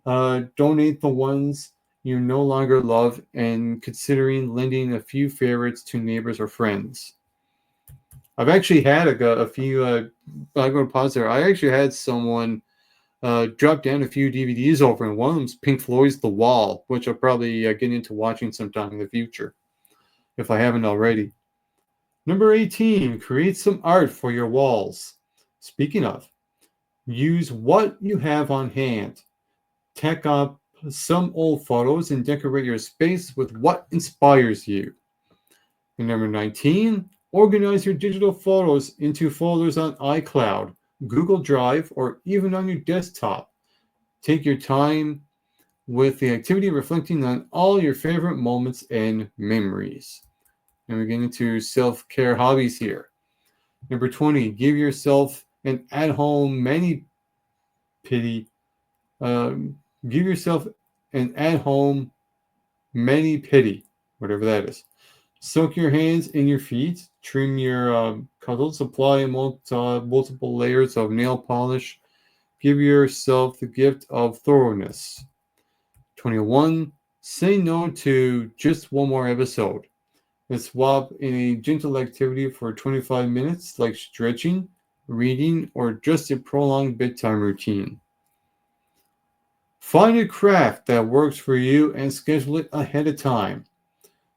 Donate the ones you no longer love and considering lending a few favorites to neighbors or friends. I've actually had a few, I'm going to pause there. I actually had someone drop down a few DVDs over, and one of them is Pink Floyd's The Wall, which I'll probably get into watching sometime in the future, if I haven't already. Number 18, create some art for your walls. Speaking of, use what you have on hand. Tack up some old photos and decorate your space with what inspires you. And number 19, organize your digital photos into folders on iCloud, Google Drive, or even on your desktop. Take your time with the activity reflecting on all your favorite moments and memories. And we're getting into self-care hobbies here. Number 20, give yourself an at-home mani-pedi. Give yourself an at-home mani-pedi, whatever that is. Soak your hands and your feet. Trim your cuddles. Apply multiple layers of nail polish. Give yourself the gift of thoroughness. 21, say no to just one more episode. And swap in a gentle activity for 25 minutes, like stretching, reading, or just a prolonged bedtime routine. Find a craft that works for you and schedule it ahead of time.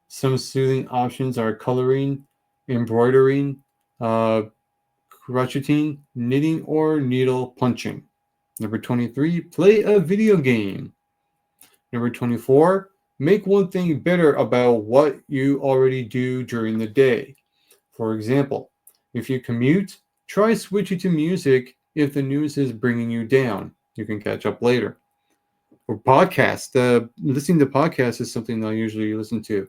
Some soothing options are coloring, embroidering, crocheting, knitting, or needle punching. Number 23, play a video game. Number 24, make one thing better about what you already do during the day. For example, if you commute, try switching to music if the news is bringing you down. You can catch up later. Or podcast. Listening to podcasts is something I usually listen to.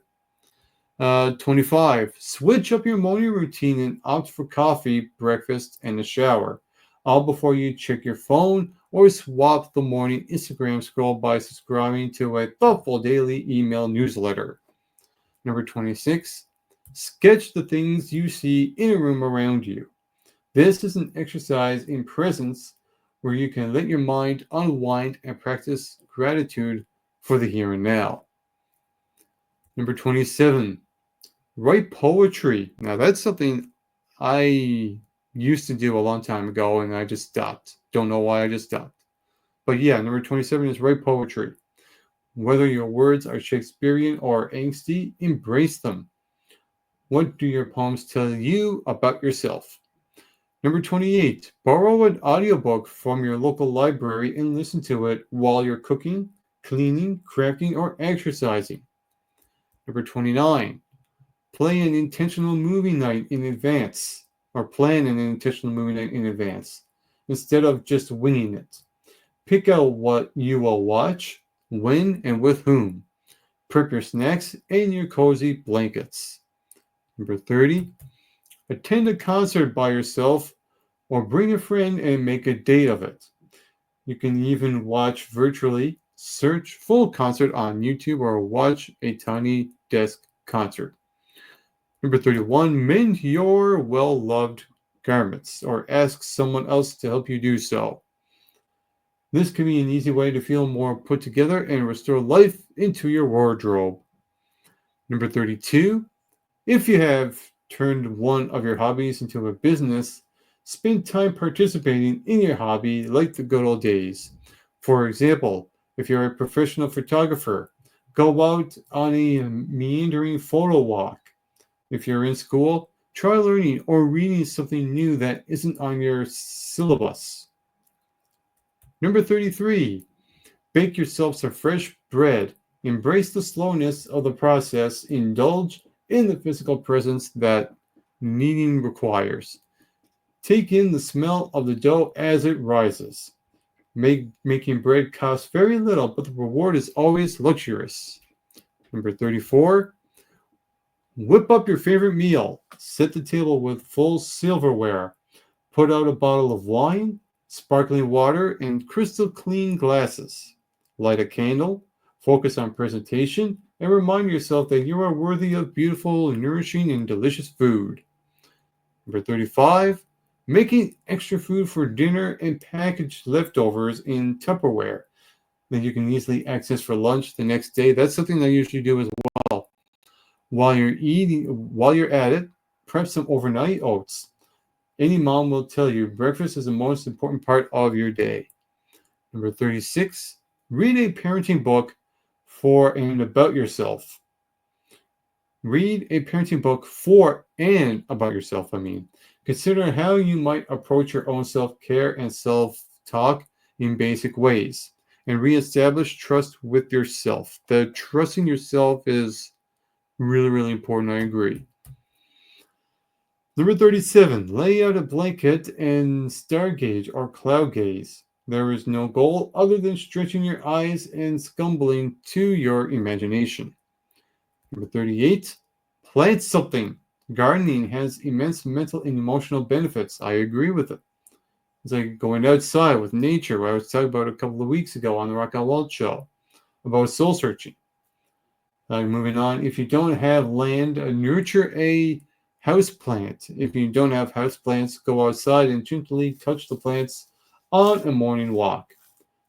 25. Switch up your morning routine and opt for coffee, breakfast, and a shower, all before you check your phone or swap the morning Instagram scroll by subscribing to a thoughtful daily email newsletter. Number 26. Sketch the things you see in a room around you. This is an exercise in presence where you can let your mind unwind and practice gratitude for the here and now. Number 27. Write poetry. Now, that's something I used to do a long time ago and I just stopped. Don't know why I just stopped. But yeah, number 27 is write poetry. Whether your words are Shakespearean or angsty, embrace them. What do your poems tell you about yourself? Number 28, borrow an audiobook from your local library and listen to it while you're cooking, cleaning, crafting, or exercising. Number 29, play an intentional movie night in advance, or plan an intentional movie night in advance, instead of just winging it. Pick out what you will watch, when, and with whom. Prep your snacks and your cozy blankets. Number 30, attend a concert by yourself or bring a friend and make a date of it. You can even watch virtually, search full concert on YouTube or watch a tiny desk concert. Number 31, mend your well-loved garments or ask someone else to help you do so. This can be an easy way to feel more put together and restore life into your wardrobe. Number 32, if you have turned one of your hobbies into a business, spend time participating in your hobby like the good old days. For example, if you're a professional photographer, go out on a meandering photo walk. If you're in school, try learning or reading something new that isn't on your syllabus. Number 33, bake yourself some fresh bread. Embrace the slowness of the process. Indulge in the physical presence that kneading requires. Take in the smell of the dough as it rises. Making bread costs very little, but the reward is always luxurious. Number 34, whip up your favorite meal. Set the table with full silverware. Put out a bottle of wine, sparkling water, and crystal clean glasses. Light a candle. Focus on presentation and remind yourself that you are worthy of beautiful, nourishing, and delicious food. Number 35, making extra food for dinner and packaged leftovers in Tupperware that you can easily access for lunch the next day. That's something I usually do as well. While you're at it, prep some overnight oats. Any mom will tell you breakfast is the most important part of your day. Number 36, read a parenting book for and about yourself. Read a parenting book for and about yourself, Consider how you might approach your own self-care and self-talk in basic ways and reestablish trust with yourself. The trusting yourself is really, really important. I agree. Number 37, lay out a blanket and stargaze or cloud gaze. There is no goal other than stretching your eyes and scumbling to your imagination. Number 38, plant something. Gardening has immense mental and emotional benefits. I agree with it. It's like going outside with nature, what I was talking about a couple of weeks ago on the Rock Out Loud show about soul searching. Moving on, if you don't have land, nurture a house plant. If you don't have house plants, go outside and gently touch the plants on a morning walk.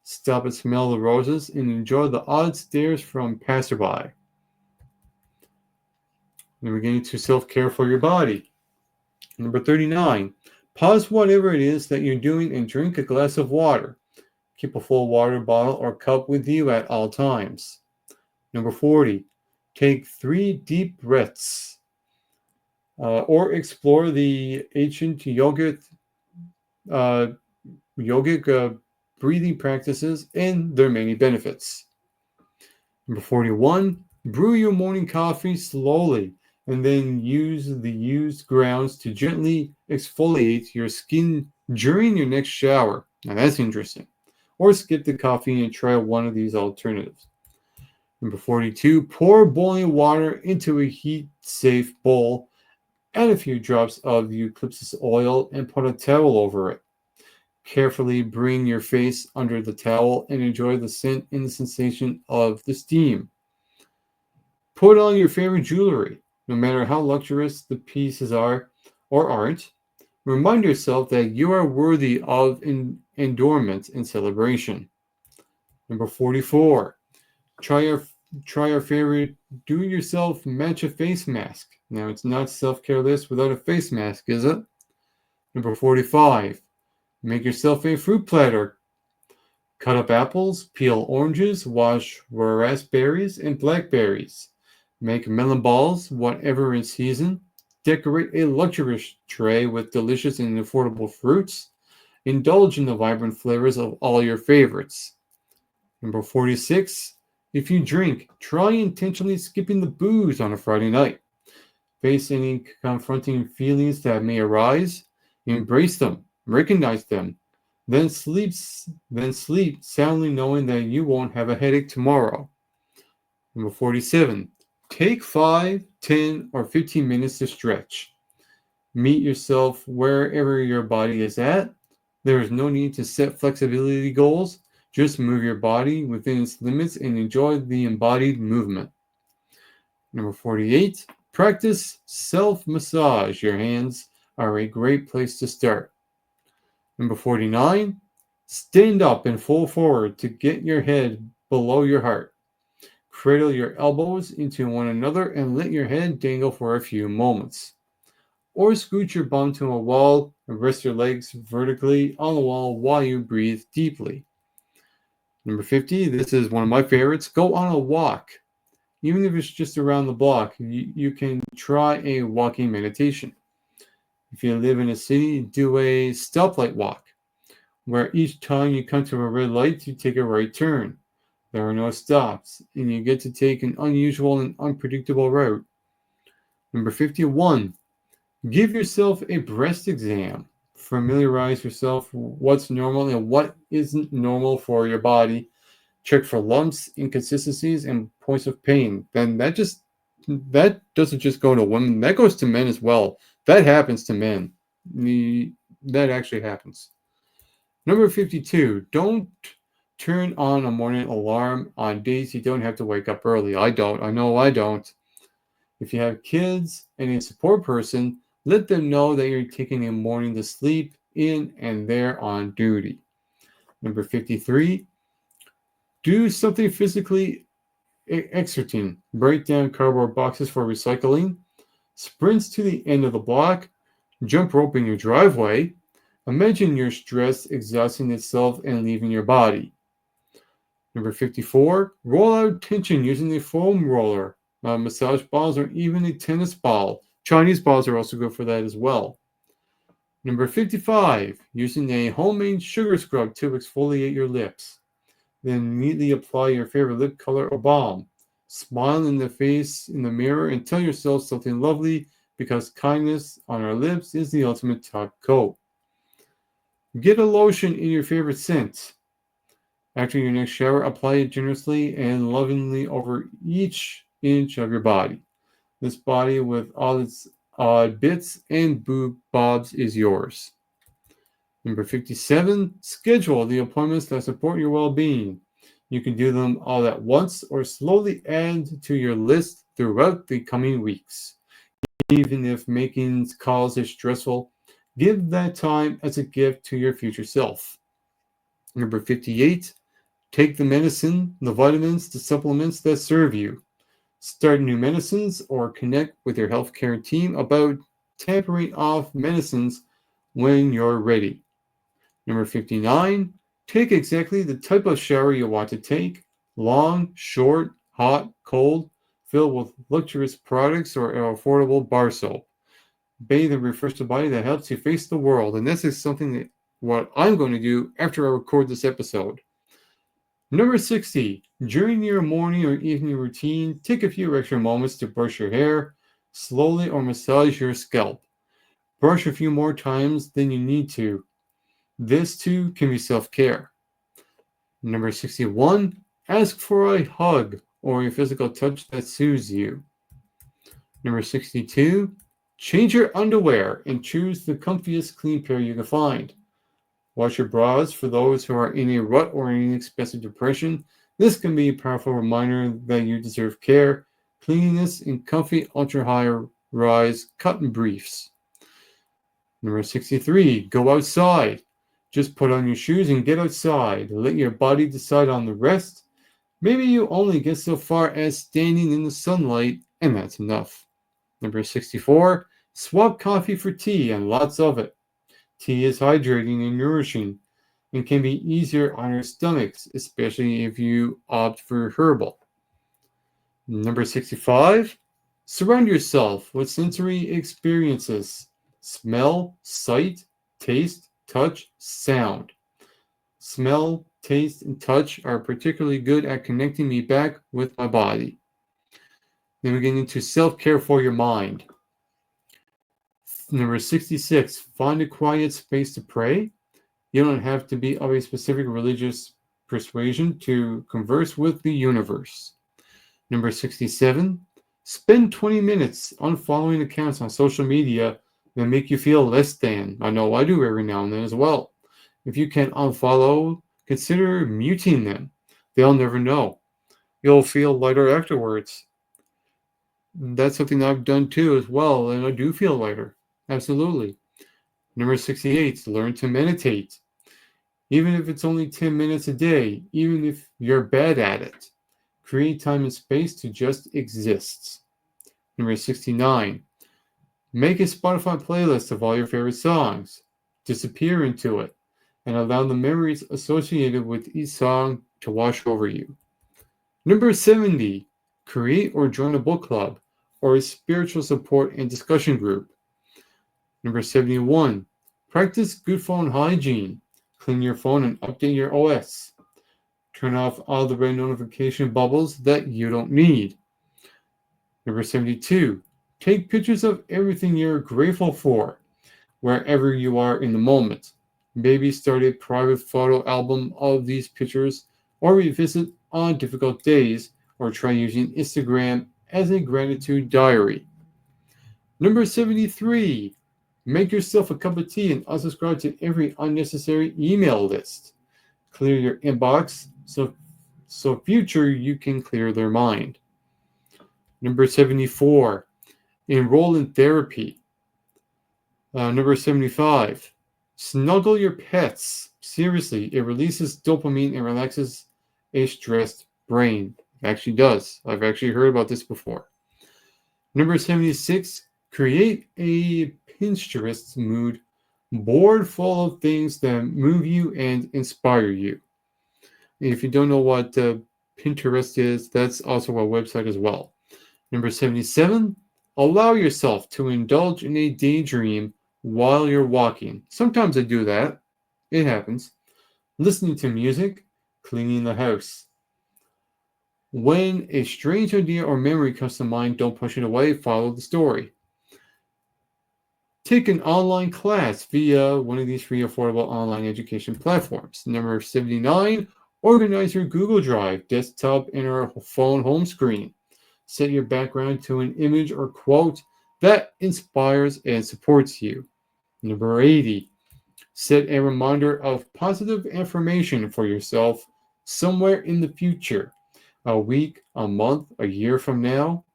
Stop and smell the roses and enjoy the odd stares from passerby. Then we're getting to self-care for your body. Number 39, pause whatever it is that you're doing and drink a glass of water. Keep a full water bottle or cup with you at all times. Number 40, take 3 deep breaths. Or explore the ancient yogic breathing practices and their many benefits. Number 41, brew your morning coffee slowly and then use the used grounds to gently exfoliate your skin during your next shower. Now that's interesting. Or skip the coffee and try one of these alternatives. Number 42, pour boiling water into a heat-safe bowl. Add a few drops of eucalyptus oil and put a towel over it. Carefully bring your face under the towel and enjoy the scent and the sensation of the steam. Put on your favorite jewelry, no matter how luxurious the pieces are or aren't. Remind yourself that you are worthy of endowment and celebration. Number 44. Try our try our favorite do-it-yourself matcha face mask. Now it's not self-care list without a face mask, is it? Number 45. Make yourself a fruit platter. Cut up apples, peel oranges, wash raspberries and blackberries. Make melon balls, whatever in season. Decorate a luxurious tray with delicious and affordable fruits. Indulge in the vibrant flavors of all your favorites. Number 46. If you drink, try intentionally skipping the booze on a Friday night. Face any confronting feelings that may arise. Embrace them, recognize them, then sleep soundly knowing that you won't have a headache tomorrow. Number 47. Take 5, 10, or 15 minutes to stretch. Meet yourself wherever your body is at. There is no need to set flexibility goals. Just move your body within its limits and enjoy the embodied movement. Number 48. Practice self-massage. Your hands are a great place to start. Number 49. Stand up and fall forward to get your head below your heart. Cradle your elbows into one another and let your head dangle for a few moments. Or scoot your bum to a wall and rest your legs vertically on the wall while you breathe deeply. Number 50, this is one of my favorites. Go on a walk. Even if it's just around the block, you can try a walking meditation. If you live in a city, do a stoplight walk, where each time you come to a red light, you take a right turn. There are no stops, and you get to take an unusual and unpredictable route. Number 51, give yourself a breast exam. Familiarize yourself with what's normal and what isn't normal for your body. Check for lumps, inconsistencies, and points of pain. Then that doesn't just go to women, that goes to men as well. That happens to men. That actually happens. Number 52, don't turn on a morning alarm on days you don't have to wake up early. I don't. I know I don't. If you have kids and a support person, let them know that you're taking a morning to sleep in and they're on duty. Number 53, do something physically exerting. Break down cardboard boxes for recycling. Sprints to the end of the block. Jump rope in your driveway. Imagine your stress exhausting itself and leaving your body. Number 54, roll out tension using a foam roller, massage balls, or even a tennis ball. Chinese balls are also good for that as well. Number 55, using a homemade sugar scrub to exfoliate your lips. Then immediately apply your favorite lip color or balm. Smile in the face in the mirror and tell yourself something lovely because kindness on our lips is the ultimate top coat. Get a lotion in your favorite scent. After your next shower, apply it generously and lovingly over each inch of your body. This body with all its odd bits and bobs is yours. Number 57, schedule the appointments that support your well-being. You can do them all at once or slowly add to your list throughout the coming weeks. Even if making calls is stressful, give that time as a gift to your future self. Number 58, take the medicine, the vitamins, the supplements that serve you. Start new medicines or connect with your healthcare team about tapering off medicines when you're ready. Number 59, take exactly the type of shower you want to take. Long, short, hot, cold, filled with luxurious products or affordable bar soap. Bathe and refresh the body that helps you face the world. And this is something that what I'm going to do after I record this episode. Number 60, during your morning or evening routine, take a few extra moments to brush your hair slowly or massage your scalp. Brush a few more times than you need to. This too can be self-care. Number 61, ask for a hug or a physical touch that soothes you. Number 62, change your underwear and choose the comfiest clean pair you can find. Wash your bras for those who are in a rut or in expensive depression. This can be a powerful reminder that you deserve care, cleanliness, and comfy ultra-high rise cotton briefs. Number 63, go outside. Just put on your shoes and get outside. Let your body decide on the rest. Maybe you only get so far as standing in the sunlight, and that's enough. Number 64, swap coffee for tea and lots of it. Tea is hydrating and nourishing and can be easier on your stomachs, especially if you opt for herbal. Number 65, surround yourself with sensory experiences. Smell, sight, taste, touch, sound. Smell, taste, and touch are particularly good at connecting me back with my body. Then we get into self-care for your mind. Number 66, find a quiet space to pray. You don't have to be of a specific religious persuasion to converse with the universe. Number 67, spend 20 minutes unfollowing accounts on social media that make you feel less than. I know I do every now and then as well. If you can unfollow, consider muting them. They'll never know. You'll feel lighter afterwards. That's something I've done too as well, and I do feel lighter. Absolutely. Number 68, learn to meditate. Even if it's only 10 minutes a day, even if you're bad at it, create time and space to just exist. Number 69, make a Spotify playlist of all your favorite songs. Disappear into it and allow the memories associated with each song to wash over you. Number 70, create or join a book club or a spiritual support and discussion group. Number 71, practice good phone hygiene. Clean your phone and update your OS. Turn off all the red notification bubbles that you don't need. Number 72, take pictures of everything you're grateful for, wherever you are in the moment. Maybe start a private photo album of these pictures, or revisit on difficult days, or try using Instagram as a gratitude diary. Number 73, make yourself a cup of tea and unsubscribe to every unnecessary email list. Clear your inbox so future you can clear their mind. Number 74, enroll in therapy. Number 75, snuggle your pets. Seriously, it releases dopamine and relaxes a stressed brain. It actually does. I've actually heard about this before. Number 76, create a Pinterest mood board full of things that move you and inspire you. If you don't know what Pinterest is, that's also a website as well. Number 77, allow yourself to indulge in a daydream while you're walking. Sometimes I do that. It happens. Listening to music, cleaning the house. When a strange idea or memory comes to mind, don't push it away, follow the story. Take an online class via one of these free affordable online education platforms. Number 79, organize your Google Drive, desktop, and or phone home screen. Set your background to an image or quote that inspires and supports you. Number 80, set a reminder of positive affirmation for yourself somewhere in the future, a week, a month, a year from now.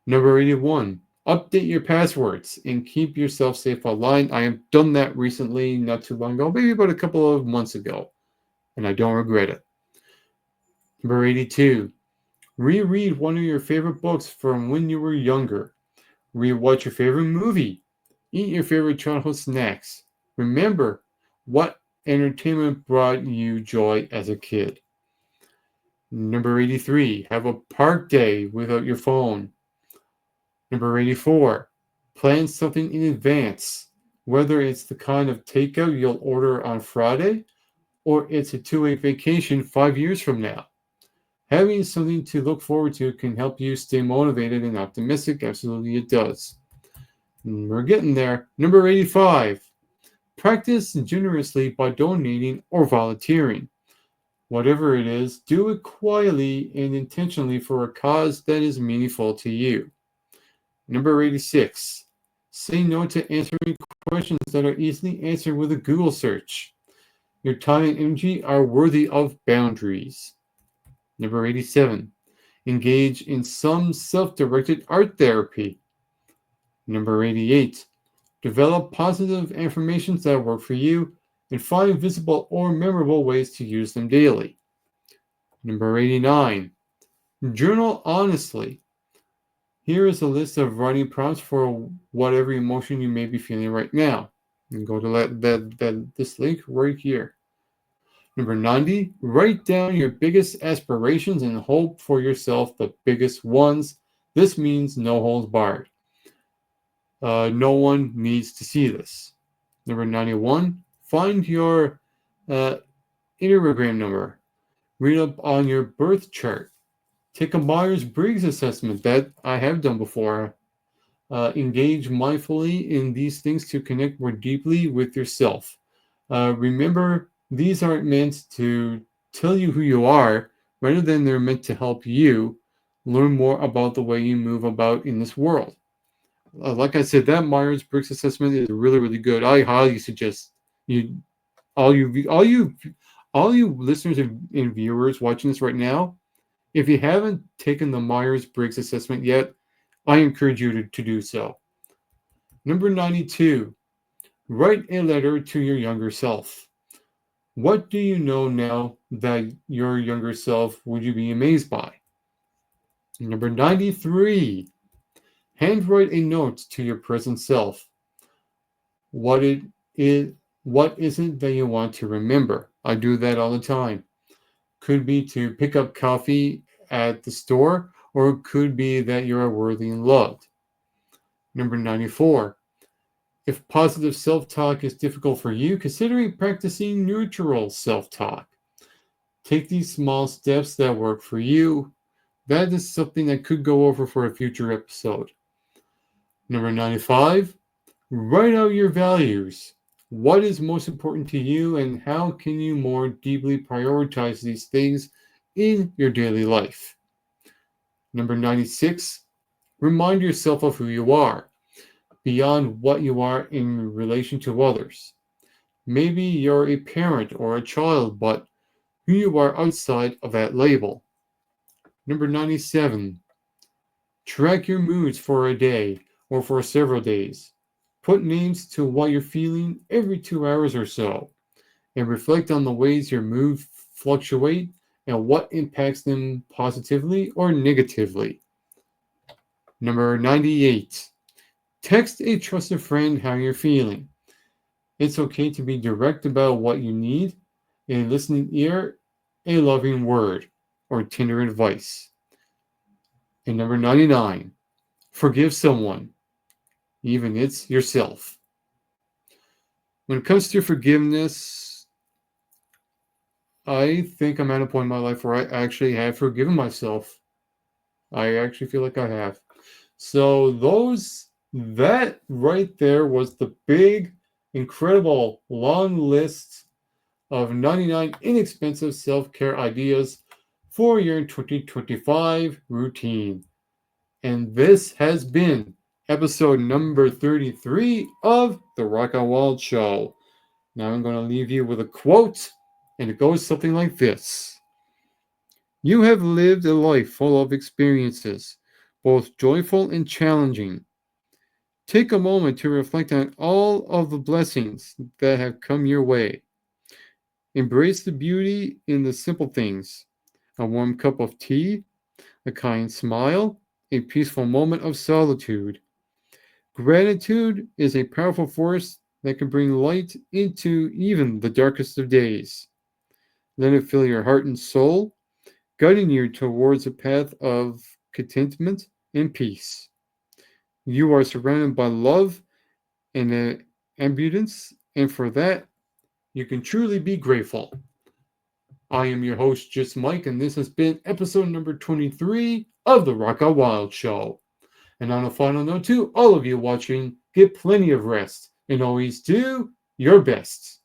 Number 81, update your passwords and keep yourself safe online. I have done that recently, not too long ago, maybe about a couple of months ago, and I don't regret it. Number 82, reread one of your favorite books from when you were younger. Rewatch your favorite movie. Eat your favorite childhood snacks. Remember what entertainment brought you joy as a kid. Number 83, have a park day without your phone. Number 84, plan something in advance, whether it's the kind of takeout you'll order on Friday or it's a 2-week vacation 5 years from now. Having something to look forward to can help you stay motivated and optimistic. Absolutely, it does. And we're getting there. Number 85, practice generously by donating or volunteering. Whatever it is, do it quietly and intentionally for a cause that is meaningful to you. Number 86. Say no to answering questions that are easily answered with a Google search. Your time and energy are worthy of boundaries. Number 87. Engage in some self-directed art therapy. Number 88. Develop positive affirmations that work for you and find visible or memorable ways to use them daily. Number 89. Journal honestly. Here is a list of writing prompts for whatever emotion you may be feeling right now. And go to this link right here. Number 90, write down your biggest aspirations and hope for yourself the biggest ones. This means no holds barred. No one needs to see this. Number 91, find your uh, Enneagram number. Read up on your birth chart. Take a Myers-Briggs assessment that I have done before. Engage mindfully in these things to connect more deeply with yourself. Remember, these aren't meant to tell you who you are, rather than they're meant to help you learn more about the way you move about in this world. Like I said, that Myers-Briggs assessment is really, really good. I highly suggest you, all you listeners and viewers watching this right now, if you haven't taken the Myers-Briggs assessment yet, I encourage you to do so. Number 92, write a letter to your younger self. What do you know now that your younger self would you be amazed by? Number 93, handwrite a note to your present self. What is it that you want to remember? I do that all the time. Could be to pick up coffee at the store, or it could be that you are worthy and loved. Number 94, if positive self-talk is difficult for you, considering practicing neutral self-talk. Take these small steps that work for you. That is something that could go over for a future episode. Number 95, write out your values. What is most important to you, and how can you more deeply prioritize these things in your daily life? Number 96, remind yourself of who you are, beyond what you are in relation to others. Maybe you're a parent or a child, but who you are outside of that label. Number 97, track your moods for a day or for several days. Put names to what you're feeling every 2 hours or so, and reflect on the ways your moods fluctuate and what impacts them positively or negatively. Number 98, text a trusted friend how you're feeling. It's okay to be direct about what you need, a listening ear, a loving word, or tender advice. And number 99, forgive someone, even it's yourself. When it comes to forgiveness, I think I'm at a point in my life where I actually have forgiven myself. I actually feel like I have. So that right there was the big, incredible, long list of 99 inexpensive self-care ideas for your 2025 routine. And this has been episode number 33 of The Rock and Wild Show. Now I'm going to leave you with a quote, and it goes something like this. You have lived a life full of experiences, both joyful and challenging. Take a moment to reflect on all of the blessings that have come your way. Embrace the beauty in the simple things: a warm cup of tea, a kind smile, a peaceful moment of solitude. Gratitude is a powerful force that can bring light into even the darkest of days. Let it fill your heart and soul, guiding you towards a path of contentment and peace. You are surrounded by love and abundance, and for that, you can truly be grateful. I am your host, Just Mike, and this has been episode number 23 of The Rock Out Wild Show. And on a final note, to all of you watching, get plenty of rest and always do your best.